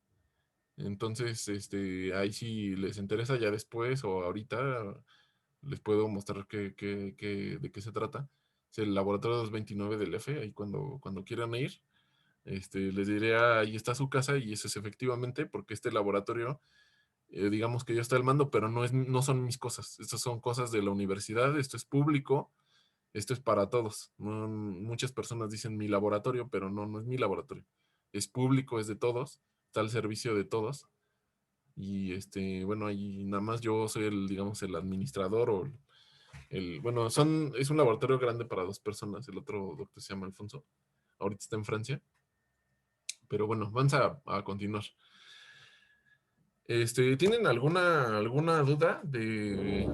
Entonces, ahí si les interesa ya después o ahorita les puedo mostrar de qué se trata. Es el laboratorio 229 del EFE, ahí cuando quieran ir, les diré, ahí está su casa y eso es efectivamente porque este laboratorio, digamos que yo estoy al mando, pero no son mis cosas. Estas son cosas de la universidad, esto es público, esto es para todos. Muchas personas dicen mi laboratorio, pero no es mi laboratorio. Es público, es de todos, está al servicio de todos. Y bueno, ahí nada más yo soy digamos, el administrador o bueno, es un laboratorio grande para 2 personas. El otro doctor se llama Alfonso. Ahorita está en Francia. Pero bueno, vamos a continuar. ¿Tienen alguna duda de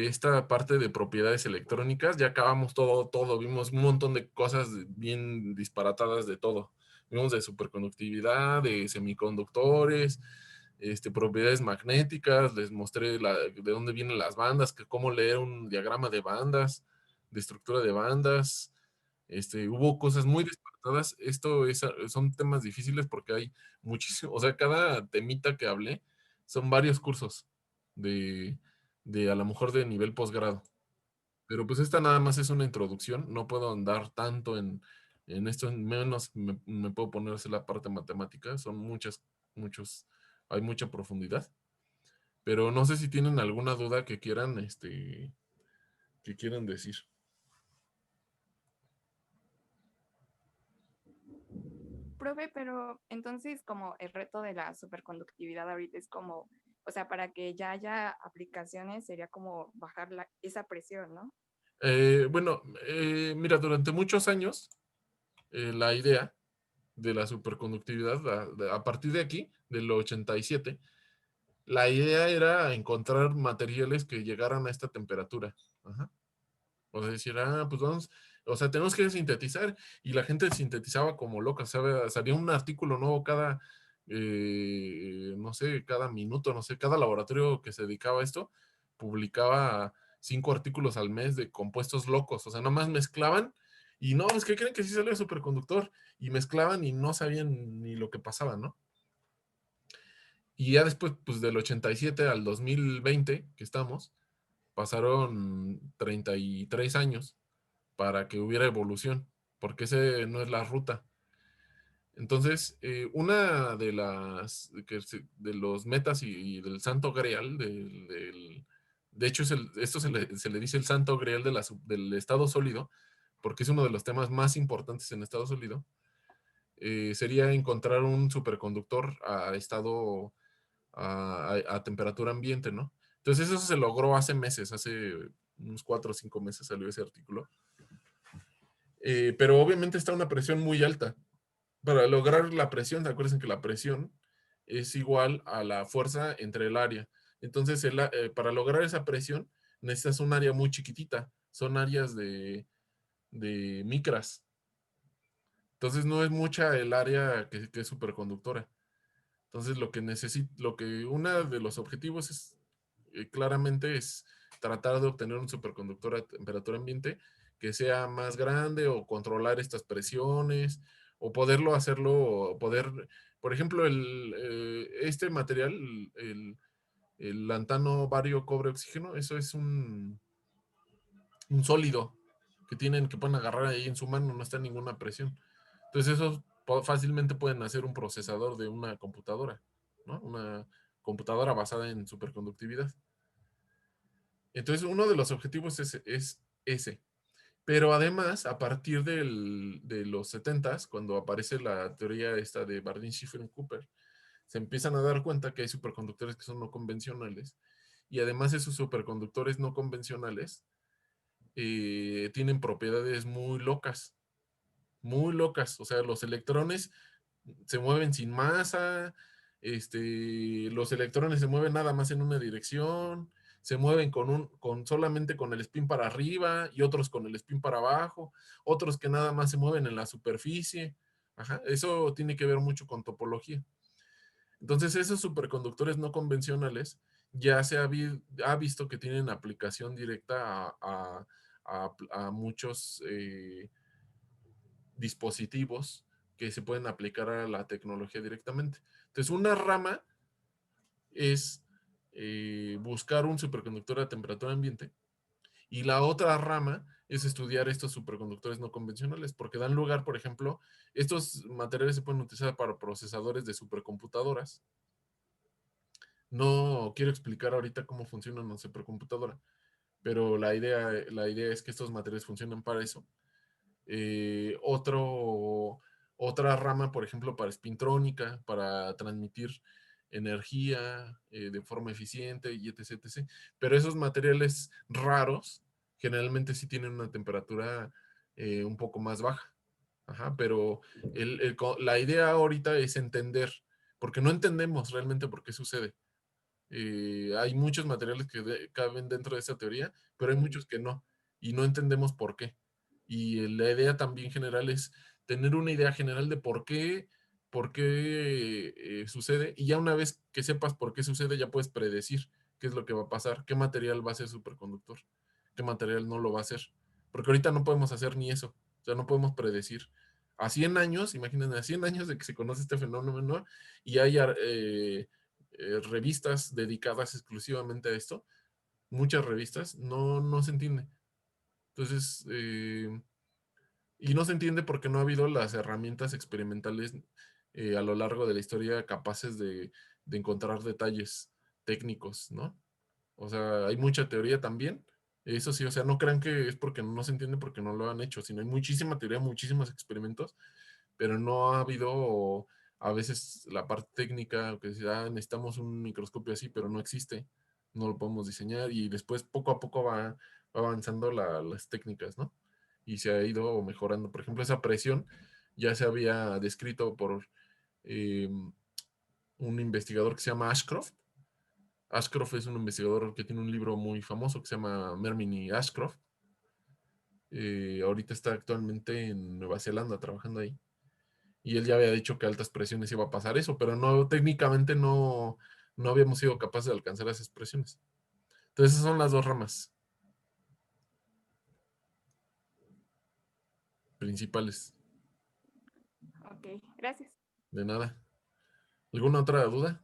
esta parte de propiedades electrónicas? Ya acabamos todo, vimos un montón de cosas bien disparatadas de todo. Vimos de superconductividad, de semiconductores, propiedades magnéticas, les mostré de dónde vienen las bandas, cómo leer un diagrama de bandas, de estructura de bandas. Hubo cosas muy despertadas. Son temas difíciles porque hay muchísimo, o sea, cada temita que hablé son varios cursos de, de a lo mejor de nivel posgrado. Pero pues esta nada más es una introducción, no puedo andar tanto en esto, menos me puedo ponerse la parte matemática, son muchos, hay mucha profundidad. Pero no sé si tienen alguna duda que quieran decir. Profe, pero entonces como el reto de la superconductividad ahorita es como, o sea, para que ya haya aplicaciones sería como bajar esa presión, ¿no? Bueno, mira, durante muchos años, la idea de la superconductividad, a partir de aquí, del 87, la idea era encontrar materiales que llegaran a esta temperatura. Ajá. O sea, decir, pues vamos, o sea, tenemos que sintetizar, y la gente sintetizaba como loca, ¿sabe? Salía un artículo nuevo no sé, cada minuto, no sé, cada laboratorio que se dedicaba a esto publicaba 5 artículos al mes de compuestos locos, o sea, nomás mezclaban, y no, es que creen que sí salió superconductor, y mezclaban y no sabían ni lo que pasaba, ¿no? Y ya después, pues del 87 al 2020 que estamos, pasaron 33 años para que hubiera evolución, porque ese no es la ruta. Entonces, una de de los metas y del santo grial, de hecho, esto se le dice el santo grial del estado sólido, porque es uno de los temas más importantes en estado sólido, sería encontrar un superconductor a temperatura ambiente, ¿no? Entonces, eso se logró hace meses, hace unos 4 o 5 meses salió ese artículo. Pero obviamente está una presión muy alta. Para lograr la presión, acuérdense que la presión es igual a la fuerza entre el área. Entonces, para lograr esa presión, necesitas un área muy chiquitita. Son áreas de micras. Entonces, no es mucha el área que es superconductora. Entonces, uno de los objetivos claramente es tratar de obtener un superconductor a temperatura ambiente que sea más grande, o controlar estas presiones, o por ejemplo, este material, el lantano, bario, cobre, oxígeno, eso es un sólido que pueden agarrar ahí en su mano, no está en ninguna presión. Entonces, eso fácilmente pueden hacer un procesador de una computadora, ¿no? Una computadora basada en superconductividad. Entonces, uno de los objetivos es ese. Pero además, a partir de los 70s, cuando aparece la teoría esta de Bardeen, Schiffer y Cooper, se empiezan a dar cuenta que hay superconductores que son no convencionales, y además esos superconductores no convencionales tienen propiedades muy locas. O sea, los electrones se mueven sin masa, los electrones se mueven nada más en una dirección, se mueven solamente con el spin para arriba, y otros con el spin para abajo, otros que nada más se mueven en la superficie. Ajá, eso tiene que ver mucho con topología. Entonces, esos superconductores no convencionales ya ha visto que tienen aplicación directa a muchos dispositivos que se pueden aplicar a la tecnología directamente. Entonces, una rama es buscar un superconductor a temperatura ambiente, y la otra rama es estudiar estos superconductores no convencionales, porque dan lugar, por ejemplo, estos materiales se pueden utilizar para procesadores de supercomputadoras. No quiero explicar ahorita cómo funciona una supercomputadora, pero la idea es que estos materiales funcionan para eso. Eh, otro, Otra rama, por ejemplo, para espintrónica, para transmitir energía de forma eficiente, y etc, etc. Pero esos materiales raros generalmente sí tienen una temperatura un poco más baja. Ajá, pero la idea ahorita es entender, porque no entendemos realmente por qué sucede. Hay muchos materiales que caben dentro de esa teoría, pero hay muchos que no, y no entendemos por qué. Y la idea también general es tener una idea general de por qué sucede, y ya una vez que sepas por qué sucede, ya puedes predecir qué es lo que va a pasar, qué material va a ser superconductor, qué material no lo va a ser. Porque ahorita no podemos hacer ni eso. O sea, no podemos predecir. A 100 años, imagínense, a 100 años de que se conoce este fenómeno y haya revistas dedicadas exclusivamente a esto, muchas revistas, no se entiende. Entonces, y no se entiende porque no ha habido las herramientas experimentales a lo largo de la historia capaces de encontrar detalles técnicos, ¿no? O sea, hay mucha teoría también. Eso sí, o sea, no crean que es porque no se entiende porque no lo han hecho, sino hay muchísima teoría, muchísimos experimentos, pero no ha habido a veces la parte técnica que dice, necesitamos un microscopio así, pero no existe, no lo podemos diseñar y después poco a poco va avanzando las técnicas, ¿no? Y se ha ido mejorando. Por ejemplo, esa presión ya se había descrito por eh, un investigador que se llama Ashcroft. Ashcroft es un investigador que tiene un libro muy famoso que se llama Mermin y Ashcroft. Ahorita está actualmente en Nueva Zelanda trabajando ahí. Y él ya había dicho que a altas presiones iba a pasar eso, pero no, técnicamente no habíamos sido capaces de alcanzar esas presiones. Entonces esas son las dos ramas principales. Ok, gracias. De nada. ¿Alguna otra duda?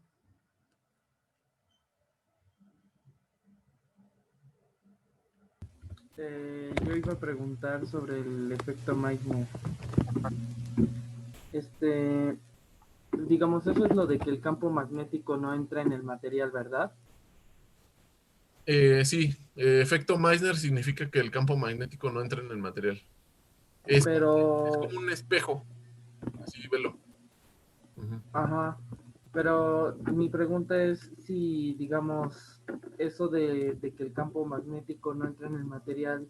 Yo iba a preguntar sobre el efecto Meissner. Digamos, eso es lo de que el campo magnético no entra en el material, ¿verdad? Sí, efecto Meissner significa que el campo magnético no entra en el material. Es Pero, como un espejo. Así, velo. Ujú. ajá, pero mi pregunta es si, digamos, eso de que el campo magnético no entra en el material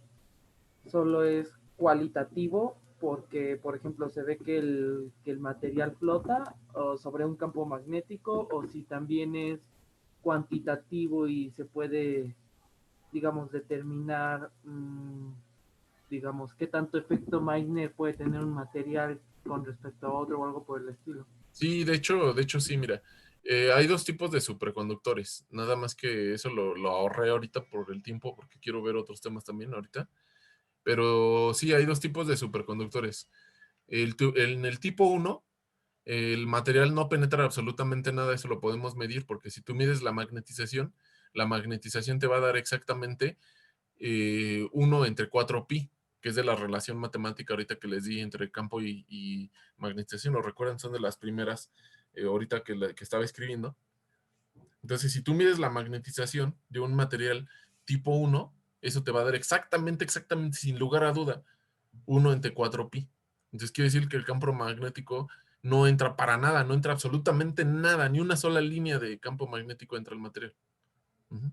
solo es cualitativo porque, por ejemplo, se ve que el material flota o sobre un campo magnético o si también es cuantitativo y se puede, digamos, determinar, digamos, qué tanto efecto Meissner puede tener un material con respecto a otro o algo por el estilo. Sí, de hecho sí, mira. Hay dos tipos de superconductores. Nada más que eso lo ahorré ahorita por el tiempo, porque quiero ver otros temas también ahorita. Pero sí, hay dos tipos de superconductores. En el tipo uno el material no penetra absolutamente nada, eso lo podemos medir, porque si tú mides la magnetización te va a dar exactamente 1 entre 4 pi, que es de la relación matemática ahorita que les di entre campo y magnetización. ¿Lo recuerdan? Son de las primeras ahorita que estaba escribiendo. Entonces, si tú mides la magnetización de un material tipo uno, eso te va a dar exactamente, sin lugar a duda, 1 entre 4 pi. Entonces, quiere decir que el campo magnético no entra para nada, no entra absolutamente nada, ni una sola línea de campo magnético entra al material. Ujú.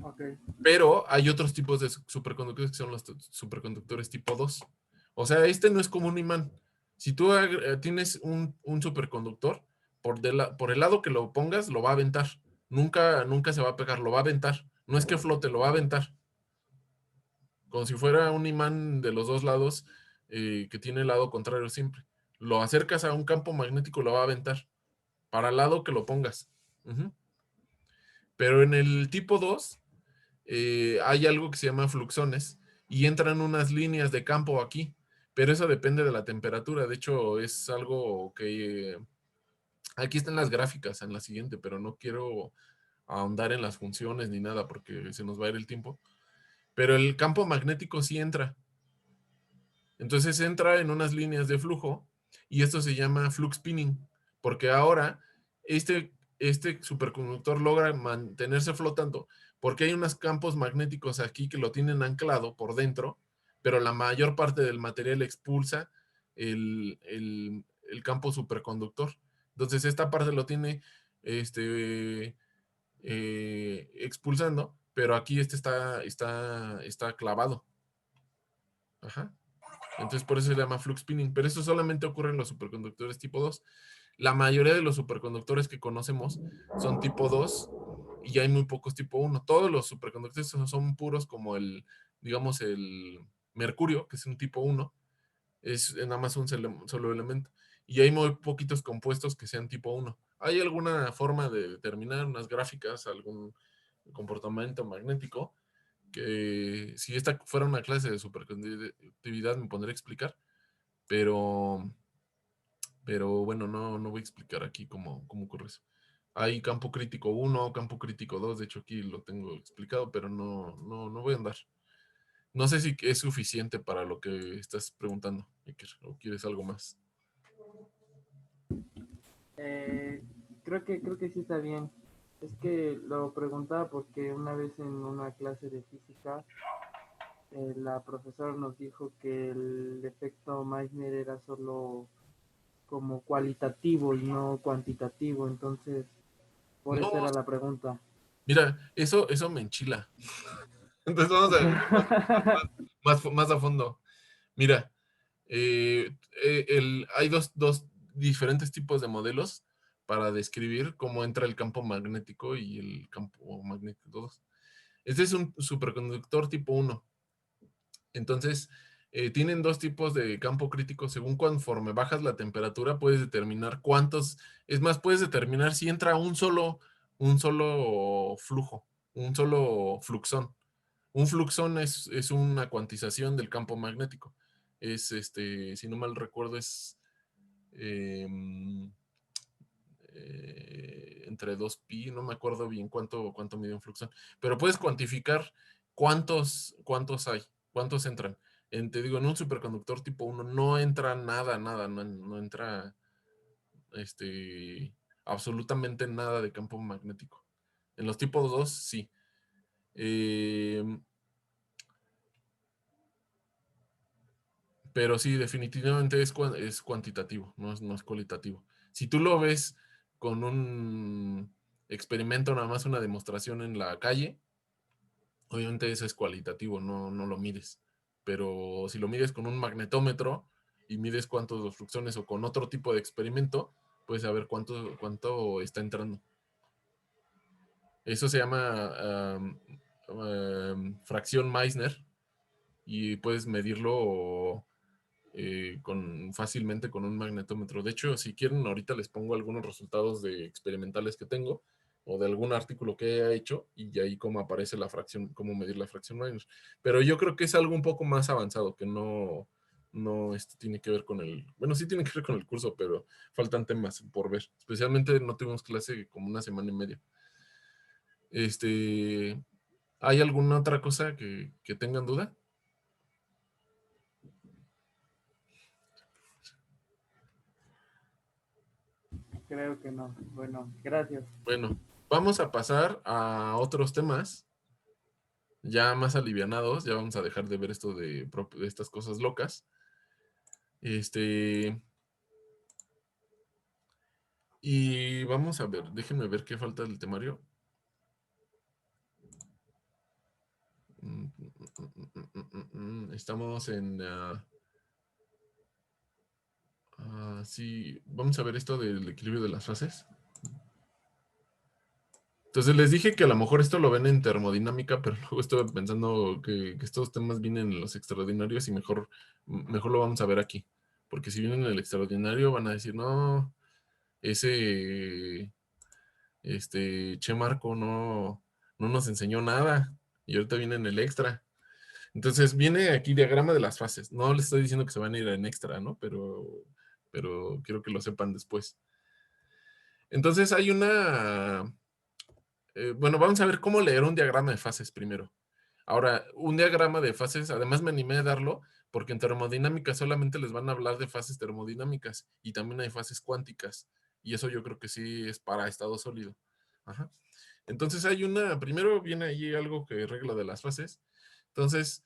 Ok. Pero hay otros tipos de superconductores que son los superconductores tipo 2. O sea, este no es como un imán. Si tú tienes un superconductor, por el lado que lo pongas, lo va a aventar. Nunca se va a pegar, lo va a aventar. No es que flote, lo va a aventar. Como si fuera un imán de los dos lados que tiene el lado contrario siempre. Lo acercas a un campo magnético, lo va a aventar. Para el lado que lo pongas. Ujú. Pero en el tipo 2 hay algo que se llama fluxones y entran unas líneas de campo aquí, pero eso depende de la temperatura. De hecho, es algo que aquí están las gráficas en la siguiente, pero no quiero ahondar en las funciones ni nada porque se nos va a ir el tiempo. Pero el campo magnético sí entra. Entonces entra en unas líneas de flujo y esto se llama flux spinning, porque ahora este superconductor logra mantenerse flotando porque hay unos campos magnéticos aquí que lo tienen anclado por dentro, pero la mayor parte del material expulsa el campo superconductor. Entonces esta parte lo tiene este, expulsando, pero aquí está clavado. Ajá. Entonces por eso se llama flux spinning, pero eso solamente ocurre en los superconductores tipo 2. La mayoría de los superconductores que conocemos son tipo 2 y hay muy pocos tipo 1. Todos los superconductores son puros como digamos, el mercurio, que es un tipo 1, es nada más un solo elemento. Y hay muy poquitos compuestos que sean tipo 1. ¿Hay alguna forma de determinar unas gráficas, algún comportamiento magnético que si esta fuera una clase de superconductividad me pondré a explicar, pero bueno, no voy a explicar aquí cómo ocurre eso. Hay campo crítico 1, campo crítico 2, de hecho aquí lo tengo explicado, pero no voy a andar. No sé si es suficiente para lo que estás preguntando, Iker, o quieres algo más. Creo que sí está bien. Es que lo preguntaba porque una vez en una clase de física, la profesora nos dijo que el efecto Meissner era solo como cualitativo y no cuantitativo, entonces por eso No, era la pregunta. mira, eso me enchila. Entonces vamos a ver más a fondo. Mira, hay dos diferentes tipos de modelos para describir cómo entra el campo magnético y el campo magnético 2. Este es un superconductor tipo 1. Entonces, tienen dos tipos de campo crítico. Según conforme bajas la temperatura, puedes determinar cuántos. Es más, puedes determinar si entra un solo flujo, un solo fluxón. Un fluxón es una cuantización del campo magnético. Si no mal recuerdo, es entre 2pi, no me acuerdo bien cuánto mide un fluxón, pero puedes cuantificar cuántos hay, cuántos entran. Te digo, en un superconductor tipo 1 no entra nada, no entra absolutamente nada de campo magnético. En los tipos 2, sí. Pero sí, definitivamente es cuantitativo, no es cualitativo. Si tú lo ves con un experimento, nada más una demostración en la calle, obviamente eso es cualitativo, no lo mides. Pero si lo mides con un magnetómetro y mides cuántos fluxones o con otro tipo de experimento, puedes saber cuánto está entrando. Eso se llama fracción Meissner y puedes medirlo fácilmente con un magnetómetro. De hecho, si quieren, ahorita les pongo algunos resultados de experimentales que tengo o de algún artículo que haya hecho y ahí cómo aparece la fracción, cómo medir la fracción Meissner. Pero yo creo que es algo un poco más avanzado, que no tiene que ver con bueno, sí tiene que ver con el curso, pero faltan temas por ver. Especialmente no tuvimos clase como una semana y media. ¿Hay alguna otra cosa que tengan duda? Creo que no. Bueno, gracias. Bueno, vamos a pasar a otros temas ya más alivianados. Ya vamos a dejar de ver esto de estas cosas locas. Y vamos a ver, déjenme ver qué falta del temario. Estamos en... sí, vamos a ver esto del equilibrio de las fases. Entonces les dije que a lo mejor esto lo ven en termodinámica, pero luego estuve pensando que estos temas vienen en los extraordinarios y mejor lo vamos a ver aquí. Porque si vienen en el extraordinario van a decir, no, ese Che Marco no nos enseñó nada. Y ahorita viene en el extra. Entonces viene aquí diagrama de las fases. No les estoy diciendo que se van a ir en extra, ¿no? Pero quiero que lo sepan después. Entonces hay bueno, vamos a ver cómo leer un diagrama de fases primero. Ahora, un diagrama de fases, además me animé a darlo, porque en termodinámica solamente les van a hablar de fases termodinámicas y también hay fases cuánticas. Y eso yo creo que sí es para estado sólido. Ajá. Entonces primero viene ahí algo que regla de las fases. Entonces,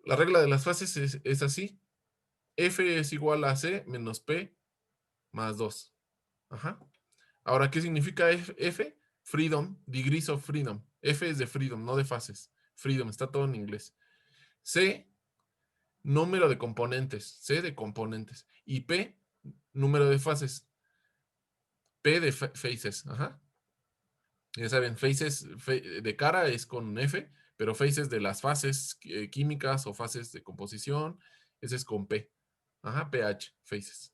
la regla de las fases es así. F es igual a C menos P más 2. Ajá. Ahora, ¿qué significa F? Freedom, degrees of freedom. F es de freedom, no de fases. Freedom, está todo en inglés. C, número de componentes. C de componentes. Y P, número de fases. P de faces. Ajá. Ya saben, faces de cara es con F, pero faces de las fases químicas o fases de composición, ese es con P. Ajá, pH, faces.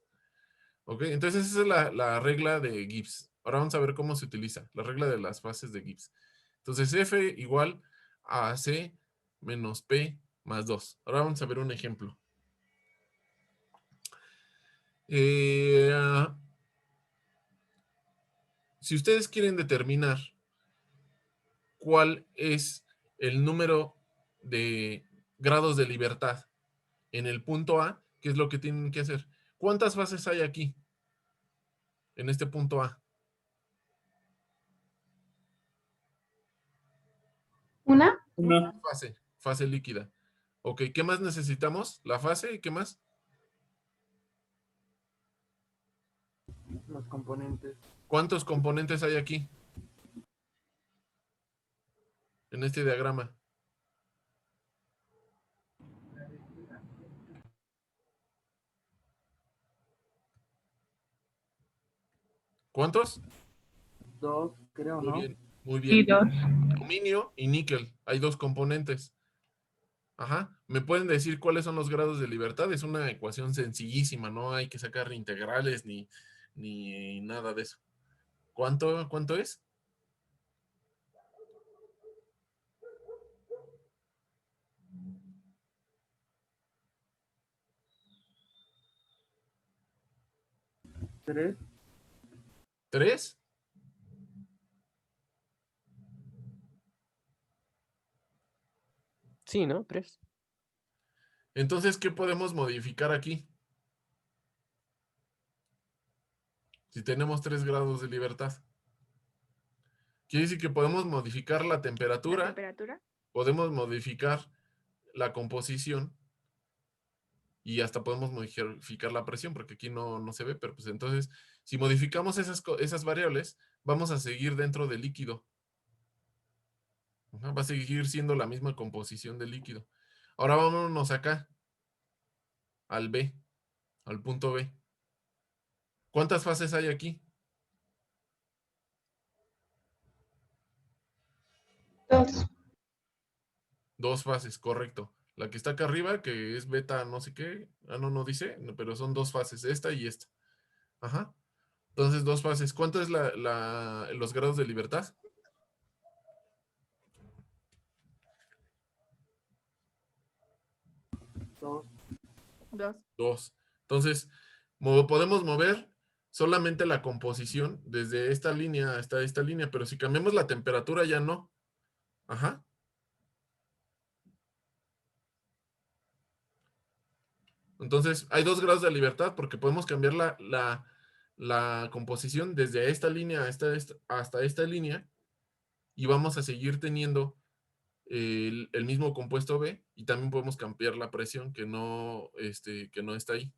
Ok, entonces esa es la regla de Gibbs. Ahora vamos a ver cómo se utiliza la regla de las fases de Gibbs. Entonces F igual AC menos P más 2. Ahora vamos a ver un ejemplo. Si ustedes quieren determinar cuál es el número de grados de libertad en el punto A, ¿qué es lo que tienen que hacer? ¿Cuántas fases hay aquí? En este punto A. ¿Una? Una. Fase líquida. Ok, ¿qué más necesitamos? La fase y ¿qué más? Los componentes. ¿Cuántos componentes hay aquí? En este diagrama. ¿Cuántos? 2, creo, Muy ¿no? bien, muy Sí, bien. 2. Aluminio y níquel. Hay 2 componentes. Ajá. ¿Me pueden decir cuáles son los grados de libertad? Es una ecuación sencillísima, no hay que sacar integrales ni nada de eso. ¿Cuánto es? ¿3? ¿3? Sí, ¿no? 3. Entonces, ¿qué podemos modificar aquí? Si tenemos 3 grados de libertad. Quiere decir que podemos modificar la ¿La temperatura, temperatura? podemos modificar la composición y hasta podemos modificar la presión, porque aquí no se ve, pero pues entonces, si modificamos esas variables, vamos a seguir dentro del líquido. Ajá, va a seguir siendo la misma composición del líquido. Ahora vámonos acá, al B, al punto B. ¿Cuántas fases hay aquí? 2. 2 fases, correcto. La que está acá arriba, que es beta no sé qué, no dice, pero son 2 fases, esta y esta. Ajá. Entonces, 2 fases. ¿Cuánto es los grados de libertad? 2. 2. 2. Entonces, podemos mover solamente la composición desde esta línea hasta esta línea, pero si cambiamos la temperatura ya no. Ajá. Entonces, hay 2 grados de libertad porque podemos cambiar la composición desde esta línea hasta esta línea y vamos a seguir teniendo el mismo compuesto B y también podemos cambiar la presión que no está ahí.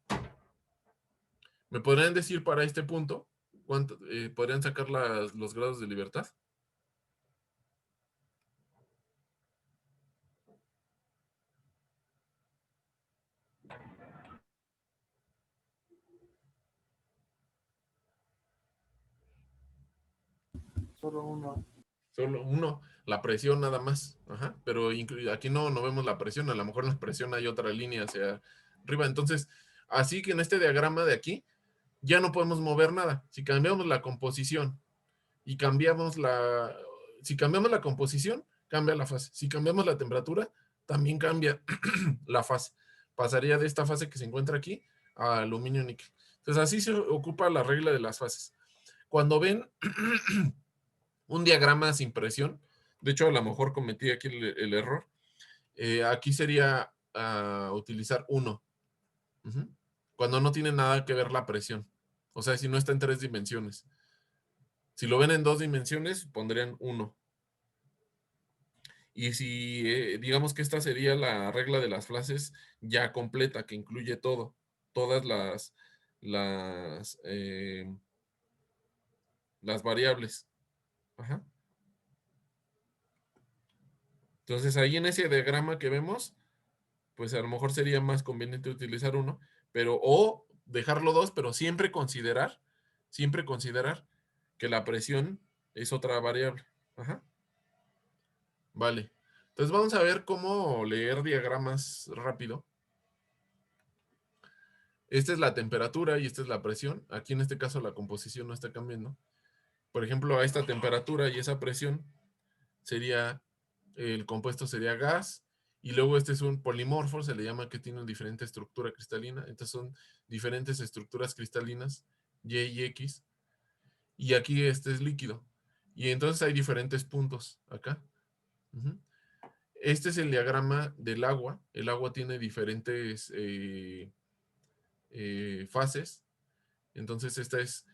¿Me podrían decir para este punto cuánto podrían sacar los grados de libertad? Solo 1. Solo uno, la presión nada más. Ajá, pero aquí no vemos la presión, a lo mejor en la presión hay otra línea hacia arriba. Entonces, así que en este diagrama de aquí, ya no podemos mover nada. Si cambiamos la composición y si cambiamos la composición, cambia la fase. Si cambiamos la temperatura, también cambia la fase. Pasaría de esta fase que se encuentra aquí a aluminio níquel. Entonces, así se ocupa la regla de las fases. Cuando ven un diagrama sin presión, de hecho, a lo mejor cometí aquí el error. Aquí sería utilizar 1. Cuando no tiene nada que ver la presión. O sea, si no está en 3 dimensiones. Si lo ven en 2 dimensiones, pondrían 1. Y si, digamos que esta sería la regla de las fases ya completa, que incluye todo. Todas las variables. Ajá. Entonces, ahí en ese diagrama que vemos, pues a lo mejor sería más conveniente utilizar 1, pero o dejarlo 2, pero siempre considerar que la presión es otra variable. Ajá. Vale. Entonces vamos a ver cómo leer diagramas rápido. Esta es la temperatura y esta es la presión. Aquí en este caso la composición no está cambiando. Por ejemplo, a esta temperatura y esa presión sería el compuesto sería gas, y luego este es un polimorfo, se le llama que tiene diferente estructura cristalina, entonces son diferentes estructuras cristalinas, Y y X, y aquí este es líquido, y entonces hay diferentes puntos acá. Ujú. Este es el diagrama del agua, el agua tiene diferentes fases, entonces esta es,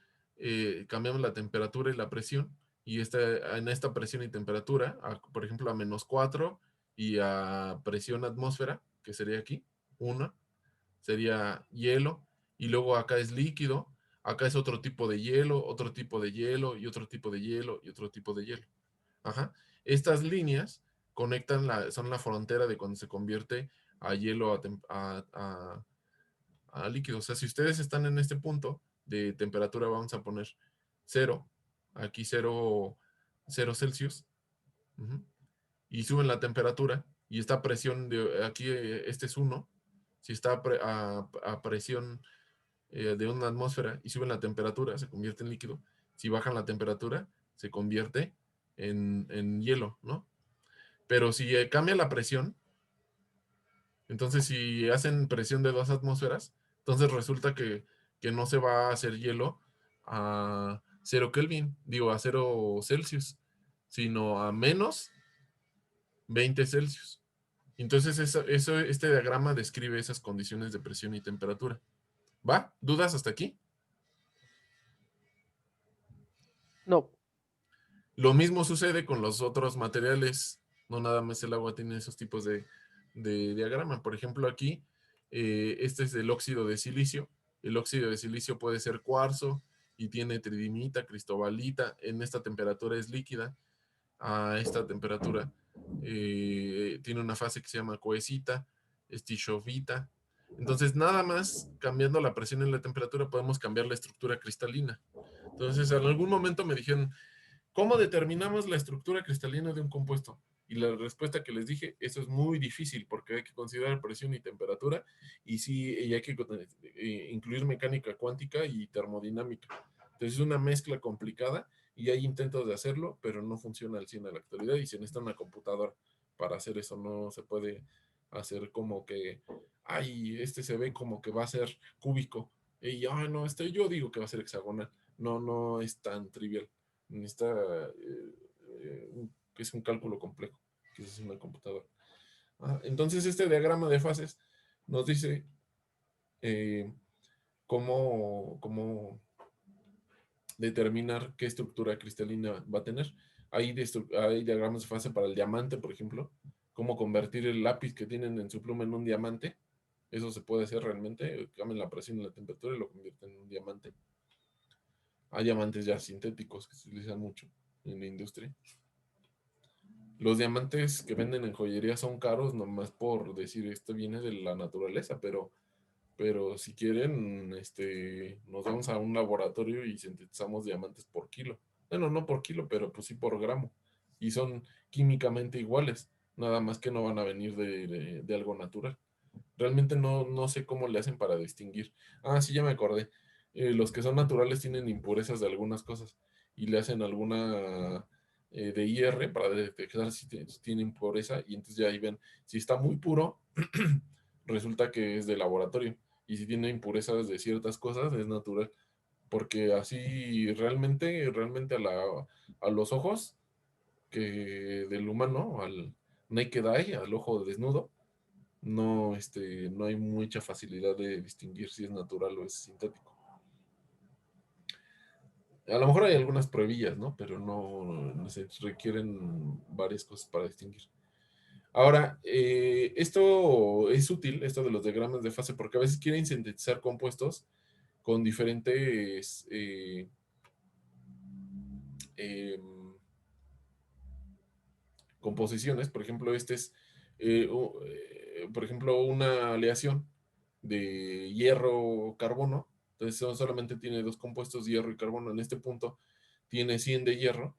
cambiamos la temperatura y la presión, y en esta presión y temperatura, por ejemplo a -4 y a presión atmósfera, que sería aquí, 1, sería hielo, y luego acá es líquido, acá es otro tipo de hielo, otro tipo de hielo, y otro tipo de hielo, y otro tipo de hielo. Ajá. Estas líneas conectan, son la frontera de cuando se convierte a hielo a líquido. O sea, si ustedes están en este punto de temperatura, vamos a poner 0, aquí 0, 0 Celsius, y suben la temperatura, y esta presión de aquí, este es 1, si está a presión de una atmósfera y suben la temperatura, se convierte en líquido. Si bajan la temperatura, se convierte en hielo, ¿no? Pero si cambia la presión, entonces si hacen presión de 2 atmósferas, entonces resulta que no se va a hacer hielo a 0 Kelvin, digo a 0 Celsius, sino a menos 20 Celsius. Entonces este diagrama describe esas condiciones de presión y temperatura. ¿Va? ¿Dudas hasta aquí? No. Lo mismo sucede con los otros materiales, no nada más el agua tiene esos tipos de diagrama. Por ejemplo, aquí, este es el óxido de silicio. El óxido de silicio puede ser cuarzo y tiene tridimita, cristobalita. En esta temperatura es líquida. A esta temperatura tiene una fase que se llama coesita, estishovita. Entonces, nada más cambiando la presión y la temperatura podemos cambiar la estructura cristalina. Entonces, en algún momento me dijeron, ¿cómo determinamos la estructura cristalina de un compuesto? Y la respuesta que les dije, eso es muy difícil porque hay que considerar presión y temperatura y sí, y hay que incluir mecánica cuántica y termodinámica. Entonces es una mezcla complicada y hay intentos de hacerlo, pero no funciona al 100 en la actualidad y se necesita una computadora para hacer eso. No se puede hacer como que, ay, este se ve como que va a ser cúbico. Y, no, yo digo que va a ser hexagonal. No, no es tan trivial. Necesita que es un cálculo complejo, que es una computadora. Entonces este diagrama de fases nos dice cómo determinar qué estructura cristalina va a tener. Hay diagramas de fase para el diamante, por ejemplo, cómo convertir el lápiz que tienen en su pluma en un diamante. Eso se puede hacer realmente, cambian la presión y la temperatura y lo convierten en un diamante. Hay diamantes ya sintéticos que se utilizan mucho en la industria. Los diamantes que venden en joyería son caros nomás por decir esto viene de la naturaleza, pero si quieren, nos vamos a un laboratorio y sintetizamos diamantes por kilo. Bueno, no por kilo, pero pues sí por gramo. Y son químicamente iguales, nada más que no van a venir de algo natural. Realmente no sé cómo le hacen para distinguir. Sí, ya me acordé. Los que son naturales tienen impurezas de algunas cosas y le hacen alguna de IR para detectar si tiene impureza y entonces ya ahí ven. Si está muy puro, resulta que es de laboratorio. Y si tiene impurezas de ciertas cosas, es natural. Porque así realmente a los ojos que del humano, al naked eye, al ojo desnudo, no hay mucha facilidad de distinguir si es natural o es sintético. A lo mejor hay algunas pruebillas, ¿no? Pero no se requieren varias cosas para distinguir. Ahora, esto es útil, esto de los diagramas de fase, porque a veces quieren sintetizar compuestos con diferentes composiciones. Por ejemplo, este es, por ejemplo, una aleación de hierro-carbono. Entonces solamente tiene dos compuestos, hierro y carbono. En este punto tiene 100 de hierro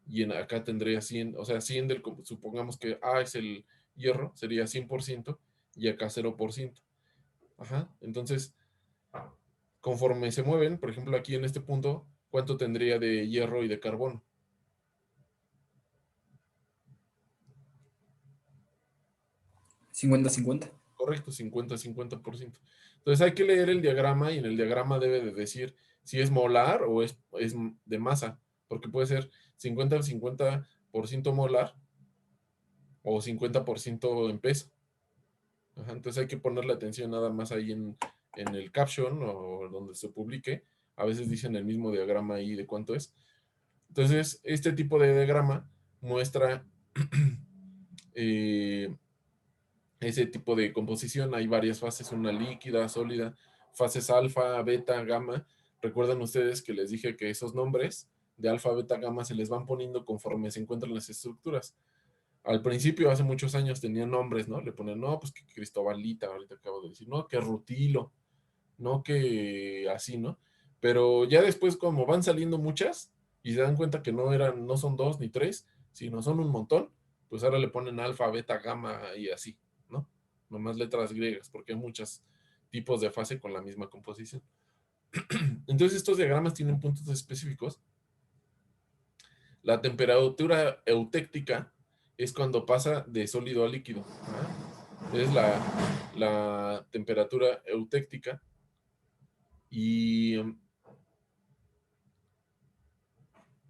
y acá tendría 100, o sea, 100 supongamos que A es el hierro, sería 100% y acá 0%. Ajá, entonces, conforme se mueven, por ejemplo, aquí en este punto, ¿cuánto tendría de hierro y de carbono? 50-50. Correcto, 50-50%. Entonces hay que leer el diagrama y en el diagrama debe de decir si es molar o es de masa, porque puede ser 50-50% molar o 50% en peso. Ajá, entonces hay que ponerle atención nada más ahí en el caption o donde se publique. A veces dicen el mismo diagrama ahí de cuánto es. Entonces, este tipo de diagrama muestra ese tipo de composición. Hay varias fases, una líquida, sólida, fases alfa, beta, gamma. Recuerdan ustedes que les dije que esos nombres de alfa, beta, gamma se les van poniendo conforme se encuentran las estructuras. Al principio, hace muchos años, tenían nombres, ¿no? Le ponen, no, pues que Cristobalita, ahorita acabo de decir, no, que Rutilo, no, que así, ¿no? Pero ya después, como van saliendo muchas y se dan cuenta que no son 2 ni 3, sino son un montón, pues ahora le ponen alfa, beta, gamma y así, ¿no? Nomás letras griegas, porque hay muchos tipos de fase con la misma composición. Entonces, estos diagramas tienen puntos específicos. La temperatura eutéctica es cuando pasa de sólido a líquido. Es la temperatura eutéctica. Y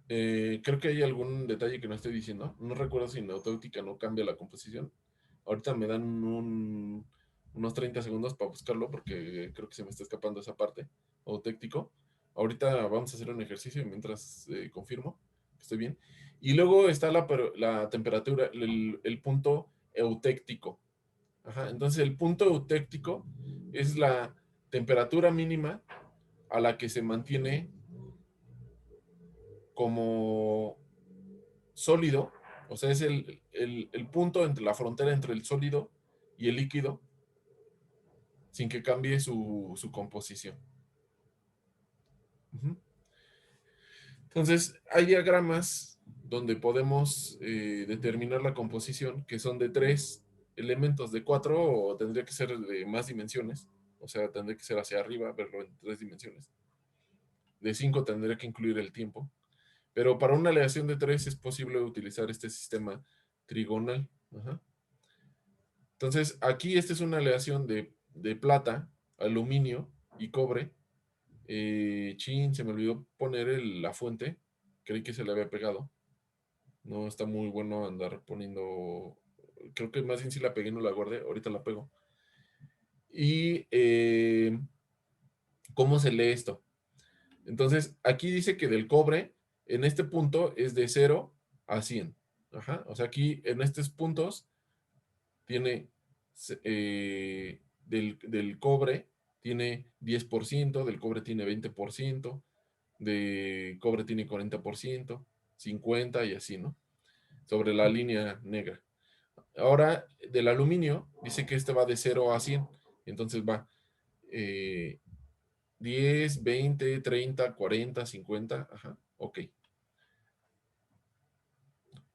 creo que hay algún detalle que no estoy diciendo. No recuerdo si en eutéctica no cambia la composición. Ahorita me dan unos 30 segundos para buscarlo porque creo que se me está escapando esa parte. Eutéctico. Ahorita vamos a hacer un ejercicio mientras confirmo que estoy bien. Y luego está la temperatura, el punto eutéctico. Ajá, entonces el punto eutéctico es la temperatura mínima a la que se mantiene como sólido, o sea, es el punto entre la frontera entre el sólido y el líquido sin que cambie su composición. Ujú. Entonces, hay diagramas donde podemos determinar la composición, que son de 3 elementos, de 4 o tendría que ser de más dimensiones, o sea, tendría que ser hacia arriba, verlo en 3 dimensiones. De 5 tendría que incluir el tiempo. Pero para una aleación de 3 es posible utilizar este sistema trigonal. Ajá. Entonces, aquí esta es una aleación de plata, aluminio y cobre. Se me olvidó poner la fuente. Creí que se le había pegado. No está muy bueno andar poniendo. Creo que más bien si la pegué, no la guardé. Ahorita la pego. Y ¿cómo se lee esto? Entonces, aquí dice que del cobre, en este punto es de 0 a 100. Ajá. O sea, aquí en estos puntos tiene del cobre tiene 10%, del cobre tiene 20%, de cobre tiene 40%, 50% y así, ¿no? Sobre la línea negra. Ahora, del aluminio, dice que este va de 0 a 100. Entonces va 10, 20, 30, 40, 50. Ajá, ok.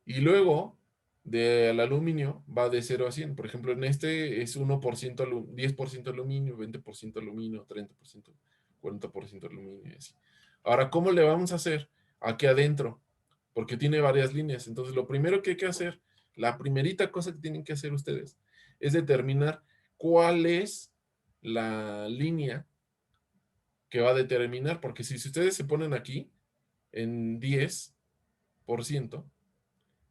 Y luego, del aluminio va de 0 a 100. Por ejemplo, en este es 1%, 10% aluminio, 20% aluminio, 30%, 40% aluminio y así. Ahora, ¿cómo le vamos a hacer aquí adentro? Porque tiene varias líneas. Entonces, lo primero que hay que hacer, la primerita cosa que tienen que hacer ustedes, es determinar cuál es la línea que va a determinar. Porque si ustedes se ponen aquí en 10%,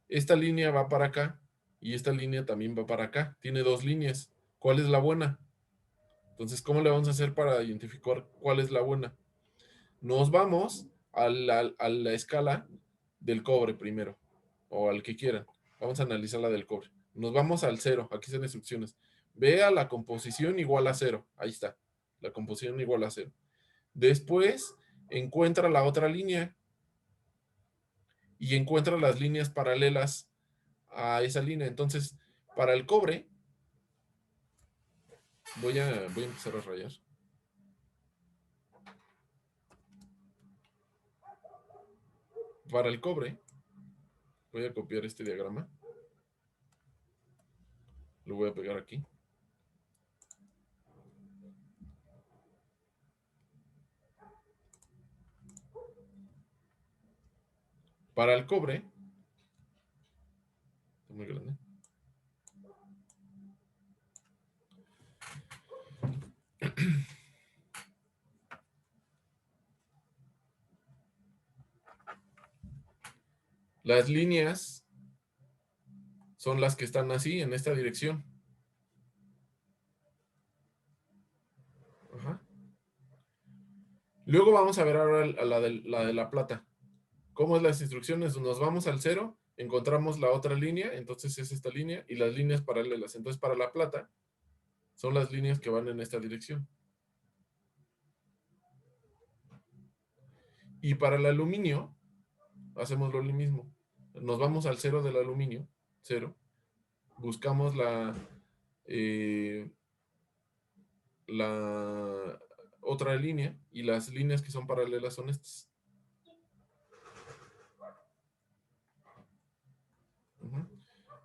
esta línea va para acá y esta línea también va para acá. Tiene 2 líneas. ¿Cuál es la buena? Entonces, ¿cómo le vamos a hacer para identificar cuál es la buena? Nos vamos a la escala del cobre primero, o al que quieran. Vamos a analizar la del cobre. Nos vamos al 0. Aquí son instrucciones. Vea la composición igual a 0. Ahí está. La composición igual a 0. Después, encuentra la otra línea y encuentra las líneas paralelas a esa línea. Entonces, para el cobre, voy a empezar a rayar. Para el cobre, voy a copiar este diagrama. Lo voy a pegar aquí. Para el cobre, está muy grande. Las líneas son las que están así, en esta dirección. Ajá. Luego vamos a ver ahora la de la plata. ¿Cómo es las instrucciones? Nos vamos al 0, encontramos la otra línea, entonces es esta línea, y las líneas paralelas. Entonces, para la plata, son las líneas que van en esta dirección. Y para el aluminio, hacemos lo mismo. Nos vamos al 0 del aluminio, 0. Buscamos la otra línea, y las líneas que son paralelas son estas.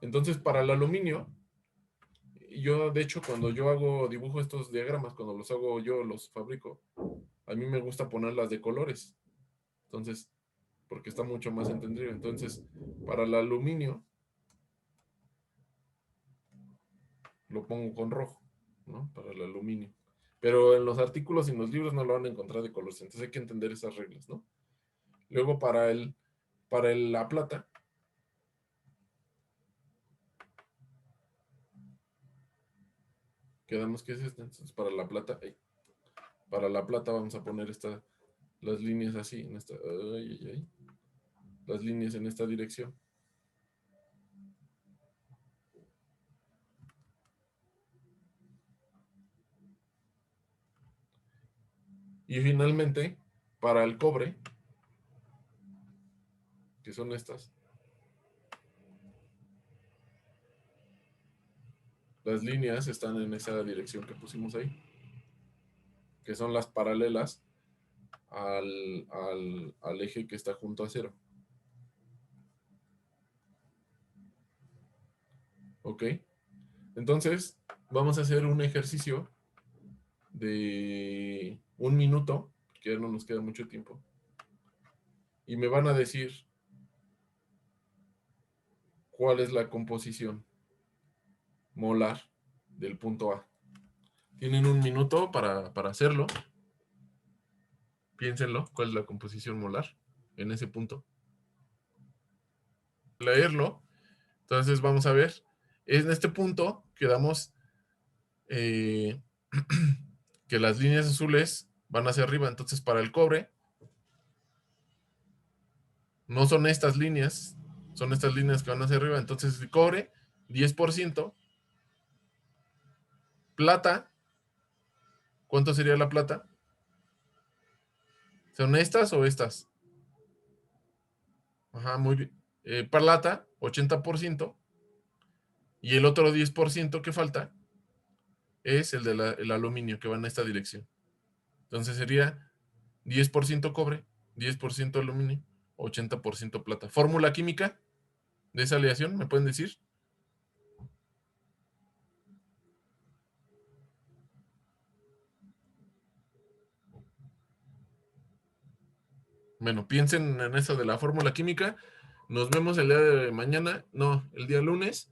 Entonces, para el aluminio, yo, de hecho, cuando yo dibujo estos diagramas, cuando los hago yo, los fabrico, a mí me gusta ponerlas de colores. Entonces, porque está mucho más entendido. Entonces, para el aluminio, lo pongo con rojo, ¿no? Para el aluminio. Pero en los artículos y en los libros no lo van a encontrar de colores. Entonces hay que entender esas reglas, ¿no? Luego, para la plata, quedamos que es esta. Entonces, para la plata vamos a poner las líneas así, en esta, las líneas en esta dirección. Y finalmente, para el cobre, que son estas, las líneas están en esa dirección que pusimos ahí, que son las paralelas al eje que está junto a 0. ¿Ok? Entonces, vamos a hacer un ejercicio de 1 minuto, que ya no nos queda mucho tiempo. Y me van a decir cuál es la composición molar del punto A. Tienen 1 minuto para hacerlo. Piénsenlo, cuál es la composición molar en ese punto. Leerlo. Entonces vamos a ver. En este punto quedamos que las líneas azules van hacia arriba. Entonces, para el cobre, no son estas líneas, son estas líneas que van hacia arriba. Entonces, el cobre, 10%. Plata, ¿cuánto sería la plata? ¿Son estas o estas? Ajá, muy bien. Plata, 80%. Y el otro 10% que falta es el aluminio, que va en esta dirección. Entonces sería 10% cobre, 10% aluminio, 80% plata. ¿Fórmula química de esa aleación? ¿Me pueden decir? Bueno, piensen en eso de la fórmula química. Nos vemos el día de mañana, no, el día lunes.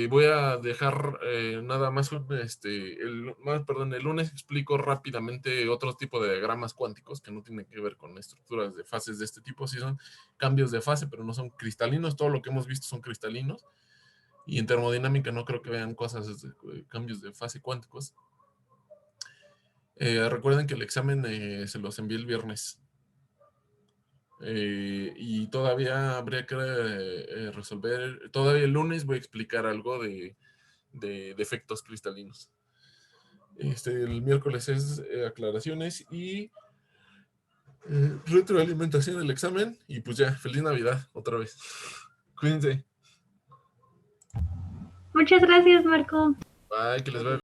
Voy a dejar nada más, el lunes explico rápidamente otro tipo de diagramas cuánticos que no tienen que ver con estructuras de fases de este tipo. Sí son cambios de fase, pero no son cristalinos. Todo lo que hemos visto son cristalinos. Y en termodinámica no creo que vean cosas de cambios de fase cuánticos. Recuerden que el examen se los envié el viernes. Y todavía habría que resolver, todavía el lunes voy a explicar algo de efectos cristalinos. El miércoles es aclaraciones y retroalimentación del examen. Y pues ya, feliz Navidad otra vez. Cuídense. Muchas gracias, Marco. Bye, que les vaya.